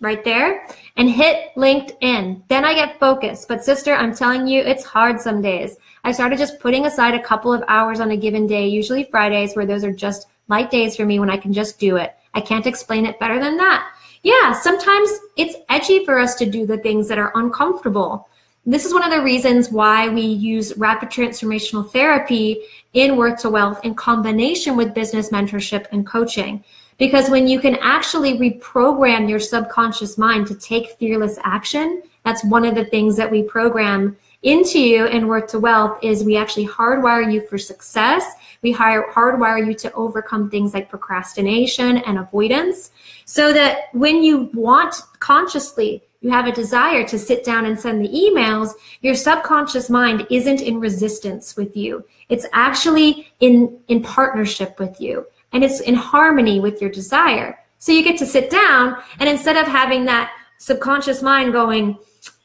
right there, and hit LinkedIn. Then I get focused. But sister, I'm telling you, it's hard some days. I started just putting aside a couple of hours on a given day, usually Fridays, where those are just light days for me when I can just do it. I can't explain it better than that. Yeah, sometimes it's edgy for us to do the things that are uncomfortable. This is one of the reasons why we use rapid transformational therapy in Work to Wealth in combination with business mentorship and coaching. Because when you can actually reprogram your subconscious mind to take fearless action, that's one of the things that we program into you in Work to Wealth, is we actually hardwire you for success. We hardwire you to overcome things like procrastination and avoidance, so that when you want consciously, you have a desire to sit down and send the emails, your subconscious mind isn't in resistance with you. It's actually in partnership with you, and it's in harmony with your desire. So you get to sit down, and instead of having that subconscious mind going,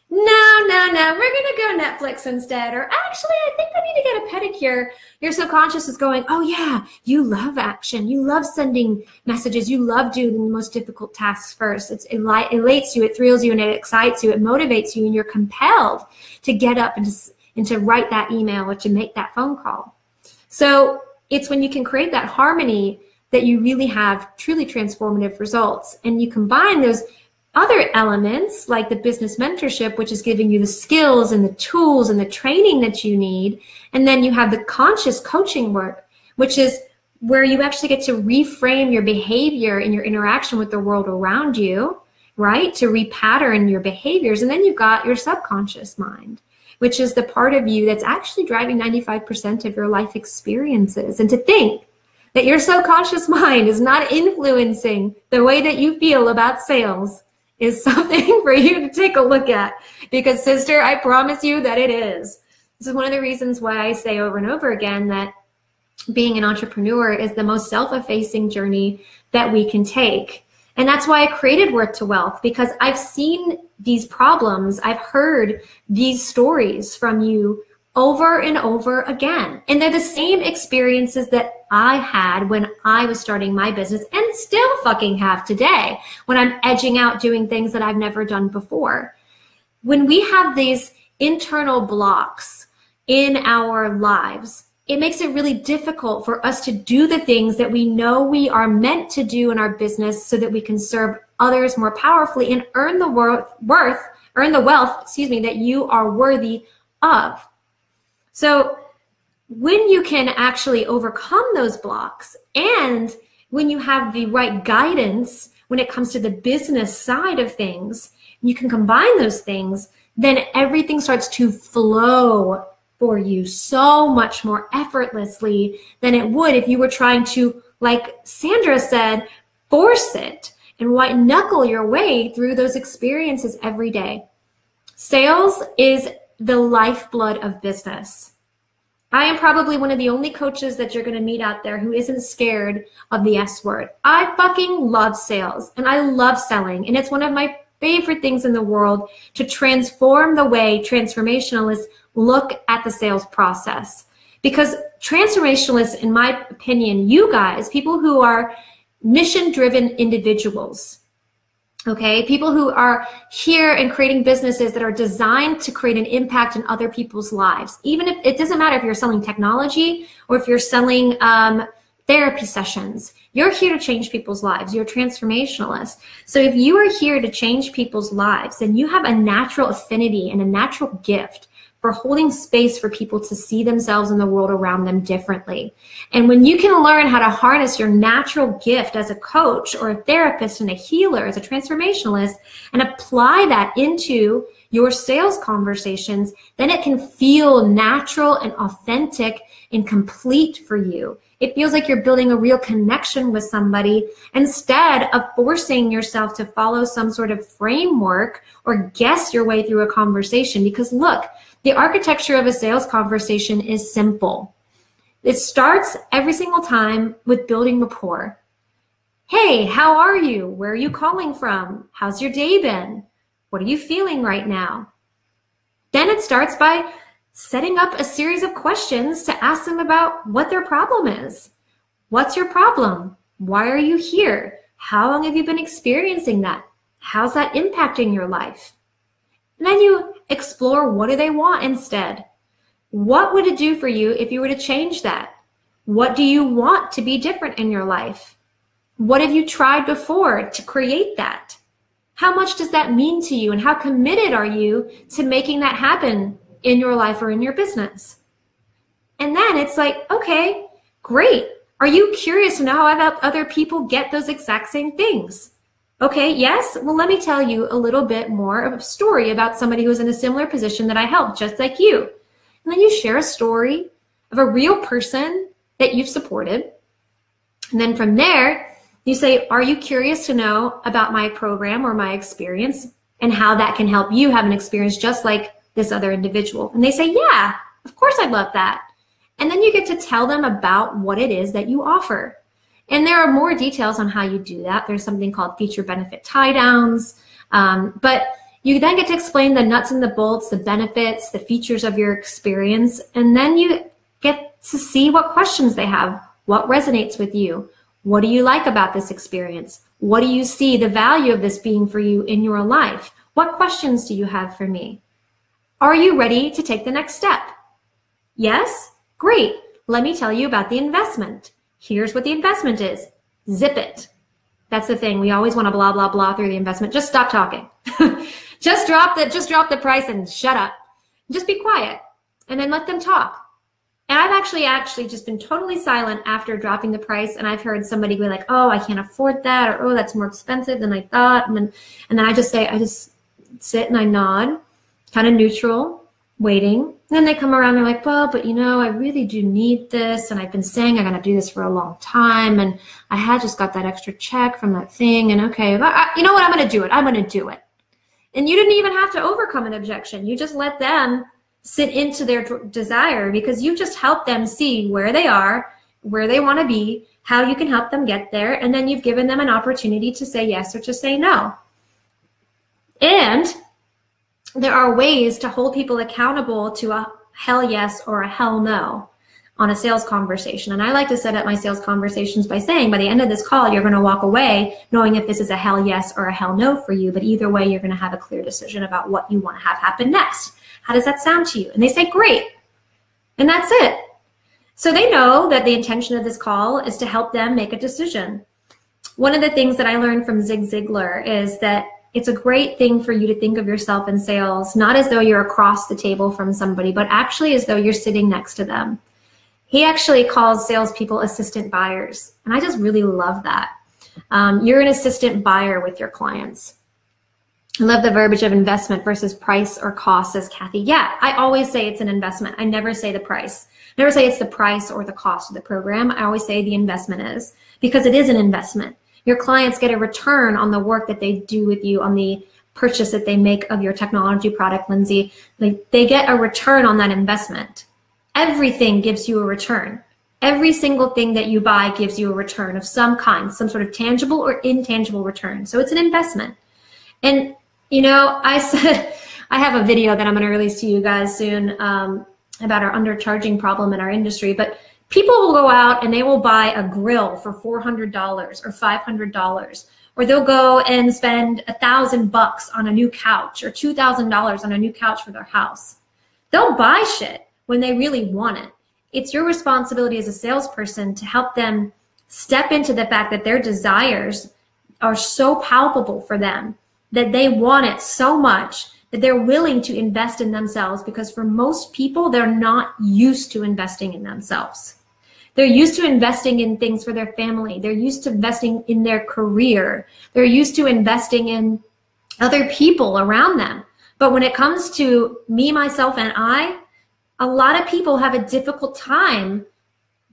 No, we're going to go Netflix instead. Or actually, I think I need to get a pedicure. Your subconscious is going, oh yeah, you love action. You love sending messages. You love doing the most difficult tasks first. It elates you, it thrills you, and it excites you. It motivates you, and you're compelled to get up and to write that email or to make that phone call. So it's when you can create that harmony that you really have truly transformative results. And you combine those other elements like the business mentorship, which is giving you the skills and the tools and the training that you need. And then you have the conscious coaching work, which is where you actually get to reframe your behavior and your interaction with the world around you, right? To repattern your behaviors. And then you've got your subconscious mind, which is the part of you that's actually driving 95% of your life experiences. And to think that your subconscious mind is not influencing the way that you feel about sales is something for you to take a look at, because sister, I promise you that it is. This is one of the reasons why I say over and over again that being an entrepreneur is the most self-effacing journey that we can take. And that's why I created Worth to Wealth, because I've seen these problems. I've heard these stories from you over and over again. And they're the same experiences that I had when I was starting my business and still fucking have today when I'm edging out doing things that I've never done before. When we have these internal blocks in our lives, it makes it really difficult for us to do the things that we know we are meant to do in our business so that we can serve others more powerfully and earn the wealth that you are worthy of. So when you can actually overcome those blocks, and when you have the right guidance when it comes to the business side of things, you can combine those things, then everything starts to flow for you so much more effortlessly than it would if you were trying to, like Sandra said, force it and white knuckle your way through those experiences every day. Sales is the lifeblood of business. I am probably one of the only coaches that you're going to meet out there who isn't scared of the S word. I fucking love sales and I love selling, and it's one of my favorite things in the world to transform the way transformationalists look at the sales process. Because transformationalists, in my opinion, you guys, people who are mission-driven individuals, okay, people who are here and creating businesses that are designed to create an impact in other people's lives. Even if it doesn't matter if you're selling technology or if you're selling therapy sessions, you're here to change people's lives. You're a transformationalist. So if you are here to change people's lives, then you have a natural affinity and a natural gift for holding space for people to see themselves and the world around them differently. And when you can learn how to harness your natural gift as a coach or a therapist and a healer, as a transformationalist, and apply that into your sales conversations, then it can feel natural and authentic and complete for you. It feels like you're building a real connection with somebody instead of forcing yourself to follow some sort of framework or guess your way through a conversation. Because look, the architecture of a sales conversation is simple. It starts every single time with building rapport. Hey, how are you? Where are you calling from? How's your day been? What are you feeling right now? Then it starts by setting up a series of questions to ask them about what their problem is. What's your problem? Why are you here? How long have you been experiencing that? How's that impacting your life? And then you explore, what do they want instead? What would it do for you if you were to change that? What do you want to be different in your life? What have you tried before to create that? How much does that mean to you, and how committed are you to making that happen in your life or in your business? And then it's like, okay, great. Are you curious to know how other people get those exact same things? Okay, yes? Well, let me tell you a little bit more of a story about somebody who's in a similar position that I helped, just like you. And then you share a story of a real person that you've supported. And then from there, you say, are you curious to know about my program or my experience and how that can help you have an experience just like this other individual? And they say, yeah, of course I'd love that. And then you get to tell them about what it is that you offer. And there are more details on how you do that. There's something called feature benefit tie downs. But You then get to explain the nuts and the bolts, the benefits, the features of your experience, and then you get to see what questions they have. What resonates with you? What do you like about this experience? What do you see the value of this being for you in your life? What questions do you have for me? Are you ready to take the next step? Yes? Great. Let me tell you about the investment. Here's what the investment is. Zip it. That's the thing. We always want to blah, blah, blah through the investment. Just stop talking. Just drop the price and shut up. Just be quiet and then let them talk. And I've actually just been totally silent after dropping the price. And I've heard somebody be like, oh, I can't afford that. Or, oh, that's more expensive than I thought. And then I just sit and I nod, kind of neutral, waiting. And then they come around, they're like, well, but I really do need this. And I've been saying I'm going to do this for a long time. And I had just got that extra check from that thing. And okay, you know what? I'm going to do it. I'm going to do it. And you didn't even have to overcome an objection. You just let them sit into their desire, because you just helped them see where they are, where they want to be, how you can help them get there. And then you've given them an opportunity to say yes or to say no. And there are ways to hold people accountable to a hell yes or a hell no on a sales conversation. And I like to set up my sales conversations by saying, by the end of this call, you're going to walk away knowing if this is a hell yes or a hell no for you. But either way, you're going to have a clear decision about what you want to have happen next. How does that sound to you? And they say, great. And that's it. So they know that the intention of this call is to help them make a decision. One of the things that I learned from Zig Ziglar is that it's a great thing for you to think of yourself in sales, not as though you're across the table from somebody, but actually as though you're sitting next to them. He actually calls salespeople assistant buyers. And I just really love that. You're an assistant buyer with your clients. I love the verbiage of investment versus price or cost, says Kathy. Yeah, I always say it's an investment. I never say the price. I never say it's the price or the cost of the program. I always say the investment is, because it is an investment. Your clients get a return on the work that they do with you, on the purchase that they make of your technology product, Lindsay. They get a return on that investment. Everything gives you a return. Every single thing that you buy gives you a return of some kind, some sort of tangible or intangible return. So it's an investment. And, I said, I have a video that I'm going to release to you guys soon about our undercharging problem in our industry. But people will go out and they will buy a grill for $400 or $500, or they'll go and spend $1,000 on a new couch or $2,000 on a new couch for their house. They'll buy shit when they really want it. It's your responsibility as a salesperson to help them step into the fact that their desires are so palpable for them, that they want it so much that they're willing to invest in themselves, because for most people, they're not used to investing in themselves. They're used to investing in things for their family. They're used to investing in their career. They're used to investing in other people around them. But when it comes to me, myself, and I, a lot of people have a difficult time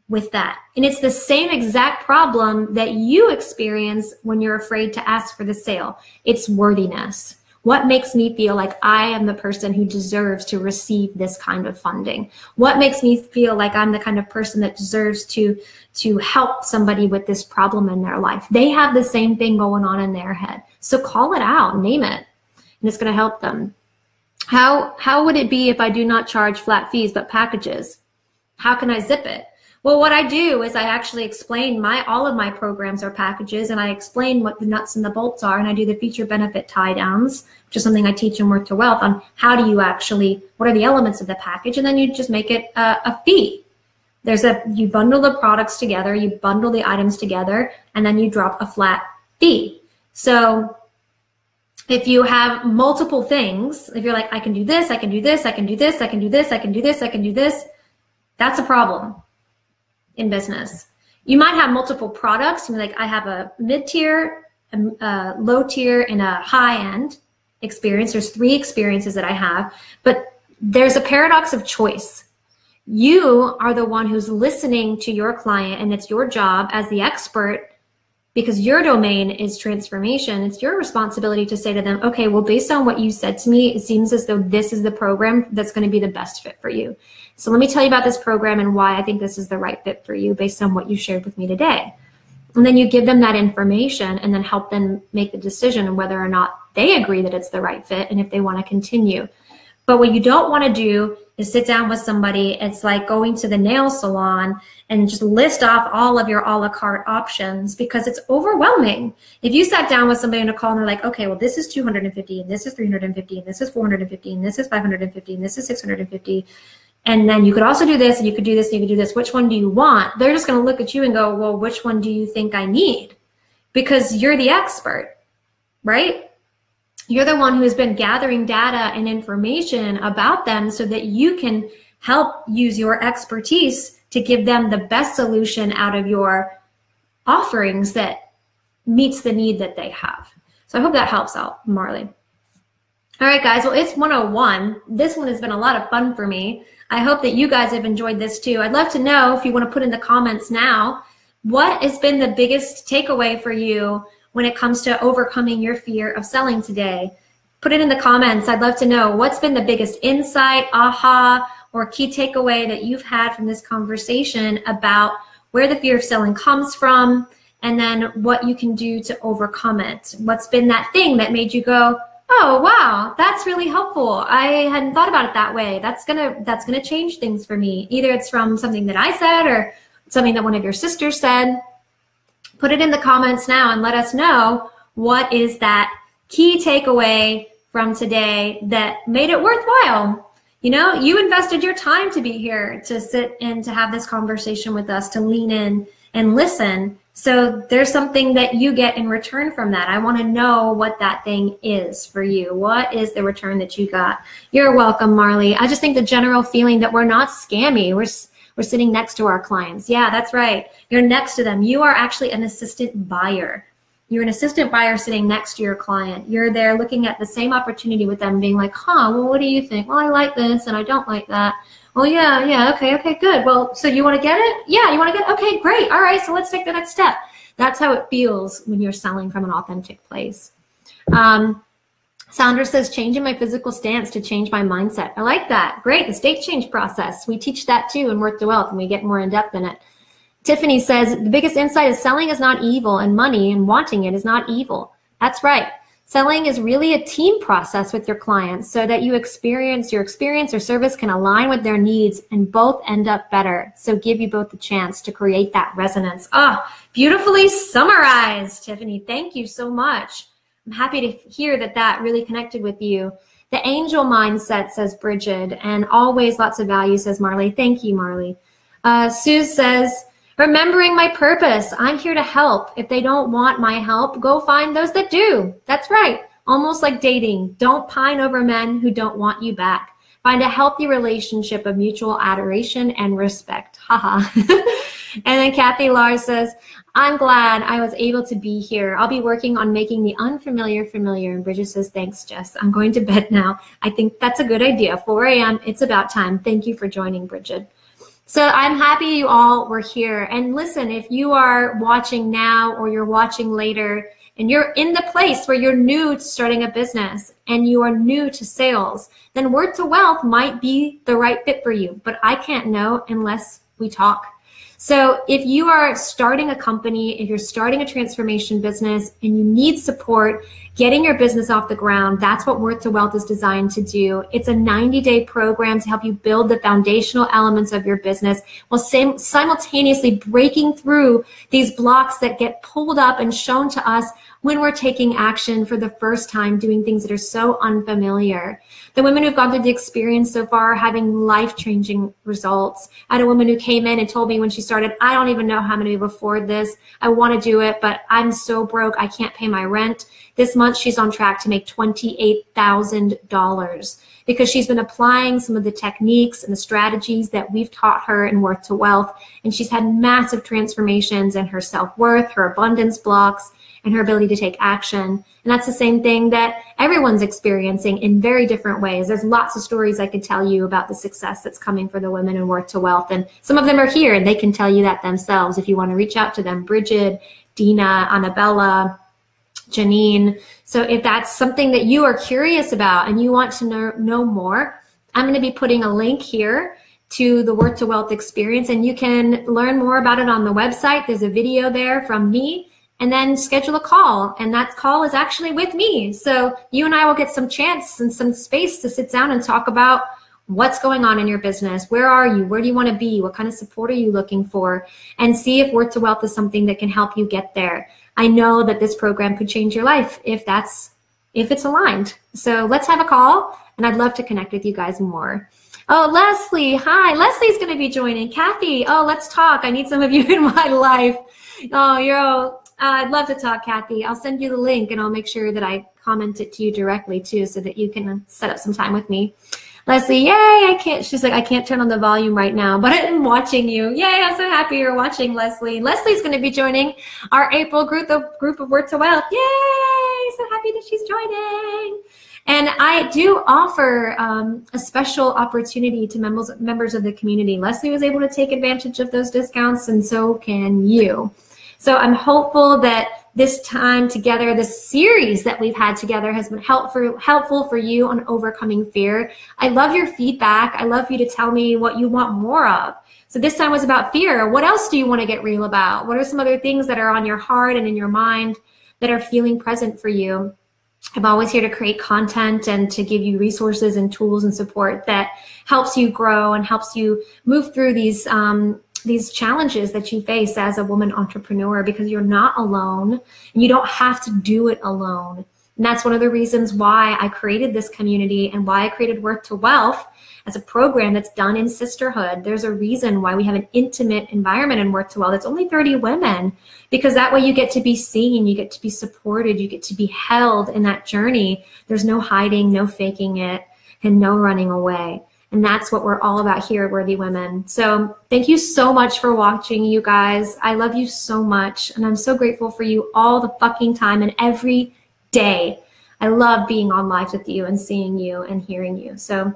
with that. And it's the same exact problem that you experience when you're afraid to ask for the sale. It's worthiness. What makes me feel like I am the person who deserves to receive this kind of funding? What makes me feel like I'm the kind of person that deserves to help somebody with this problem in their life? They have the same thing going on in their head. So call it out, name it, and it's going to help them. How would it be if I do not charge flat fees but packages? How can I zip it? Well, what I do is I actually explain all of my programs are packages, and I explain what the nuts and the bolts are, and I do the feature benefit tie downs, which is something I teach in Worth to Wealth, on how do you what are the elements of the package, and then you just make it a fee. You bundle the products together, you bundle the items together, and then you drop a flat fee. So if you have multiple things, if you're like, I can do this, I can do this, I can do this, I can do this, I can do this, I can do this, that's a problem in business. You might have multiple products. Like, I have a mid-tier, a low tier, and a high-end experience. There's 3 experiences that I have, but there's a paradox of choice. You are the one who's listening to your client, and it's your job as the expert, because your domain is transformation. It's your responsibility to say to them, okay, well, based on what you said to me, it seems as though this is the program that's going to be the best fit for you. So let me tell you about this program and why I think this is the right fit for you based on what you shared with me today. And then you give them that information and then help them make the decision on whether or not they agree that it's the right fit and if they want to continue. But what you don't want to do is sit down with somebody. It's like going to the nail salon and just list off all of your a la carte options, because it's overwhelming. If you sat down with somebody on a call and they're like, okay, well, this is 250 and this is 350 and this is 450 and this is 550 and this is 650. And then you could also do this and you could do this and you could do this. Which one do you want? They're just going to look at you and go, well, which one do you think I need? Because you're the expert, right? You're the one who has been gathering data and information about them so that you can help use your expertise to give them the best solution out of your offerings that meets the need that they have. So I hope that helps out, Marley. All right, guys, well, it's 101. This one has been a lot of fun for me. I hope that you guys have enjoyed this too. I'd love to know, if you want to put in the comments now, what has been the biggest takeaway for you when it comes to overcoming your fear of selling today? Put it in the comments. I'd love to know what's been the biggest insight, aha, or key takeaway that you've had from this conversation about where the fear of selling comes from, and then what you can do to overcome it. What's been that thing that made you go, oh, wow, that's really helpful. I hadn't thought about it that way. That's gonna change things for me. Either it's from something that I said or something that one of your sisters said. Put it in the comments now and let us know what is that key takeaway from today that made it worthwhile. You know, you invested your time to be here, to sit and to have this conversation with us, to lean in and listen. So there's something that you get in return from that. I want to know what that thing is for you. What is the return that you got? You're welcome, Marley. I just think the general feeling that we're not scammy. We're sitting next to our clients. Yeah, that's right. You're next to them. You are actually an assistant buyer. You're an assistant buyer sitting next to your client. You're there looking at the same opportunity with them, being like, huh, well, what do you think? Well, I like this and I don't like that. Well, yeah, okay, good. Well, so you want to get it? Yeah, you want to get it? Okay, great. All right, so let's take the next step. That's how it feels when you're selling from an authentic place. Sandra says, changing my physical stance to change my mindset. I like that. Great, the state change process. We teach that too in Worth to Wealth, and we get more in depth in it. Tiffany says, the biggest insight is selling is not evil, and money and wanting it is not evil. That's right. Selling is really a team process with your clients so that your experience or service can align with their needs and both end up better. So give you both the chance to create that resonance. Oh, beautifully summarized, Tiffany. Thank you so much. I'm happy to hear that that really connected with you. The angel mindset, says Bridget, and always lots of value, says Marley. Thank you, Marley. Sue says, remembering my purpose. I'm here to help. If they don't want my help, go find those that do. That's right. Almost like dating. Don't pine over men who don't want you back. Find a healthy relationship of mutual adoration and respect. Haha. And then Kathy Lars says, I'm glad I was able to be here. I'll be working on making the unfamiliar familiar. And Bridget says, thanks, Jess. I'm going to bed now. I think that's a good idea. 4 a.m. It's about time. Thank you for joining, Bridget. So I'm happy you all were here. And listen, if you are watching now or you're watching later and you're in the place where you're new to starting a business and you are new to sales, then Worth to Wealth might be the right fit for you. But I can't know unless we talk. So if you are starting a company, if you're starting a transformation business and you need support getting your business off the ground, that's what Worth to Wealth is designed to do. It's a 90-day program to help you build the foundational elements of your business while simultaneously breaking through these blocks that get pulled up and shown to us when we're taking action for the first time, doing things that are so unfamiliar. The women who've gone through the experience so far are having life-changing results. I had a woman who came in and told me when she started, I don't even know how I'm going to be able to afford this. I want to do it, but I'm so broke, I can't pay my rent. This month, she's on track to make $28,000 because she's been applying some of the techniques and the strategies that we've taught her in Worth to Wealth. And she's had massive transformations in her self-worth, her abundance blocks, and her ability to take action. And that's the same thing that everyone's experiencing in very different ways. There's lots of stories I could tell you about the success that's coming for the women in Worth to Wealth. And some of them are here and they can tell you that themselves if you want to reach out to them. Bridget, Dina, Annabella, Janine. So if that's something that you are curious about and you want to know more, I'm going to be putting a link here to the Work to Wealth experience, and you can learn more about it on the website. There's a video there from me, and then schedule a call, and that call is actually with me. So you and I will get some chance and some space to sit down and talk about what's going on in your business. Where are you? Where do you want to be? What kind of support are you looking for? And see if Work to Wealth is something that can help you get there. I know that this program could change your life if it's aligned. So let's have a call, and I'd love to connect with you guys more. Oh, Leslie, hi. Leslie's going to be joining. Kathy, oh, let's talk. I need some of you in my life. Oh, I'd love to talk, Kathy. I'll send you the link, and I'll make sure that I comment it to you directly too, so that you can set up some time with me. Leslie, yay, I can't. She's like, I can't turn on the volume right now, but I'm watching you. Yay, I'm so happy you're watching, Leslie. Leslie's going to be joining our April group of Work to Wealth. Yay, so happy that she's joining. And I do offer a special opportunity to members of the community. Leslie was able to take advantage of those discounts, and so can you. So I'm hopeful that this time together, this series that we've had together has been helpful for you on overcoming fear. I love your feedback. I love you to tell me what you want more of. So this time was about fear. What else do you want to get real about? What are some other things that are on your heart and in your mind that are feeling present for you? I'm always here to create content and to give you resources and tools and support that helps you grow and helps you move through these challenges that you face as a woman entrepreneur, because you're not alone and you don't have to do it alone. And that's one of the reasons why I created this community and why I created Work to Wealth as a program that's done in sisterhood. There's a reason why we have an intimate environment in Work to Wealth. It's only 30 women, because that way you get to be seen, you get to be supported, you get to be held in that journey. There's no hiding, no faking it, and no running away. And that's what we're all about here at Worthy Women. So thank you so much for watching, you guys. I love you so much. And I'm so grateful for you all the fucking time and every day. I love being on live with you and seeing you and hearing you. So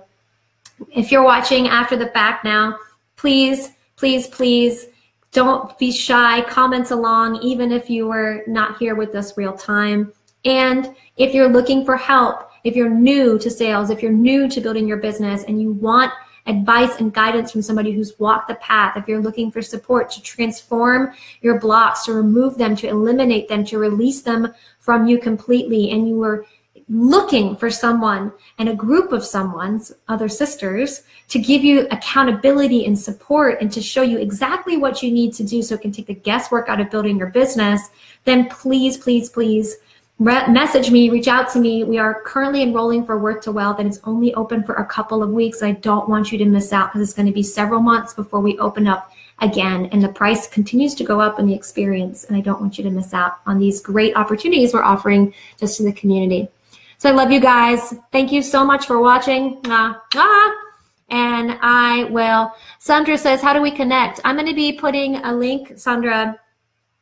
if you're watching after the fact now, please, please, please don't be shy. Comment along, even if you were not here with us real time. And if you're looking for help, if you're new to sales, if you're new to building your business and you want advice and guidance from somebody who's walked the path, if you're looking for support to transform your blocks, to remove them, to eliminate them, to release them from you completely, and you were looking for someone and a group of someone's other sisters to give you accountability and support and to show you exactly what you need to do so it can take the guesswork out of building your business, then please, please, please message me, reach out to me. We are currently enrolling for Work to Wealth, and it's only open for a couple of weeks. I don't want you to miss out, because it's going to be several months before we open up again, and the price continues to go up in the experience, and I don't want you to miss out on these great opportunities we're offering just to the community. So I love you guys. Thank you so much for watching. And I will, Sandra says, how do we connect? I'm going to be putting a link, Sandra.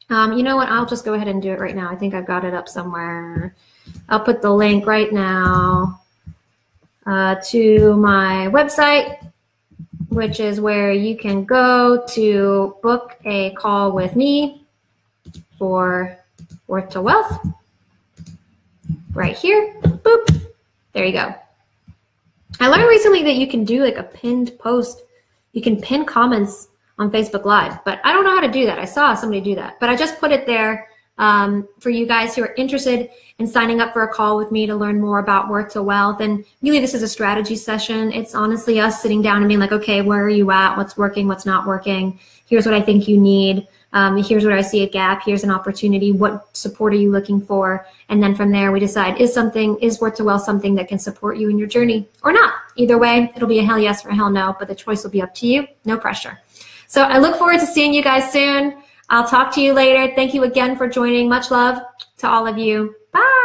You know what? I'll just go ahead and do it right now. I think I've got it up somewhere. I'll put the link right now to my website, which is where you can go to book a call with me for Work to Wealth. Right here. Boop. There you go. I learned recently that you can do like a pinned post. You can pin comments on Facebook Live, but I don't know how to do that. I saw somebody do that, but I just put it there for you guys who are interested in signing up for a call with me to learn more about Work to Wealth. And really, this is a strategy session. It's honestly us sitting down and being like, okay, where are you at? What's working? What's not working? Here's what I think you need. Here's where I see a gap. Here's an opportunity. What support are you looking for? And then from there, we decide, is Work to Wealth something that can support you in your journey or not? Either way, it'll be a hell yes or a hell no, but the choice will be up to you. No pressure. So I look forward to seeing you guys soon. I'll talk to you later. Thank you again for joining. Much love to all of you. Bye.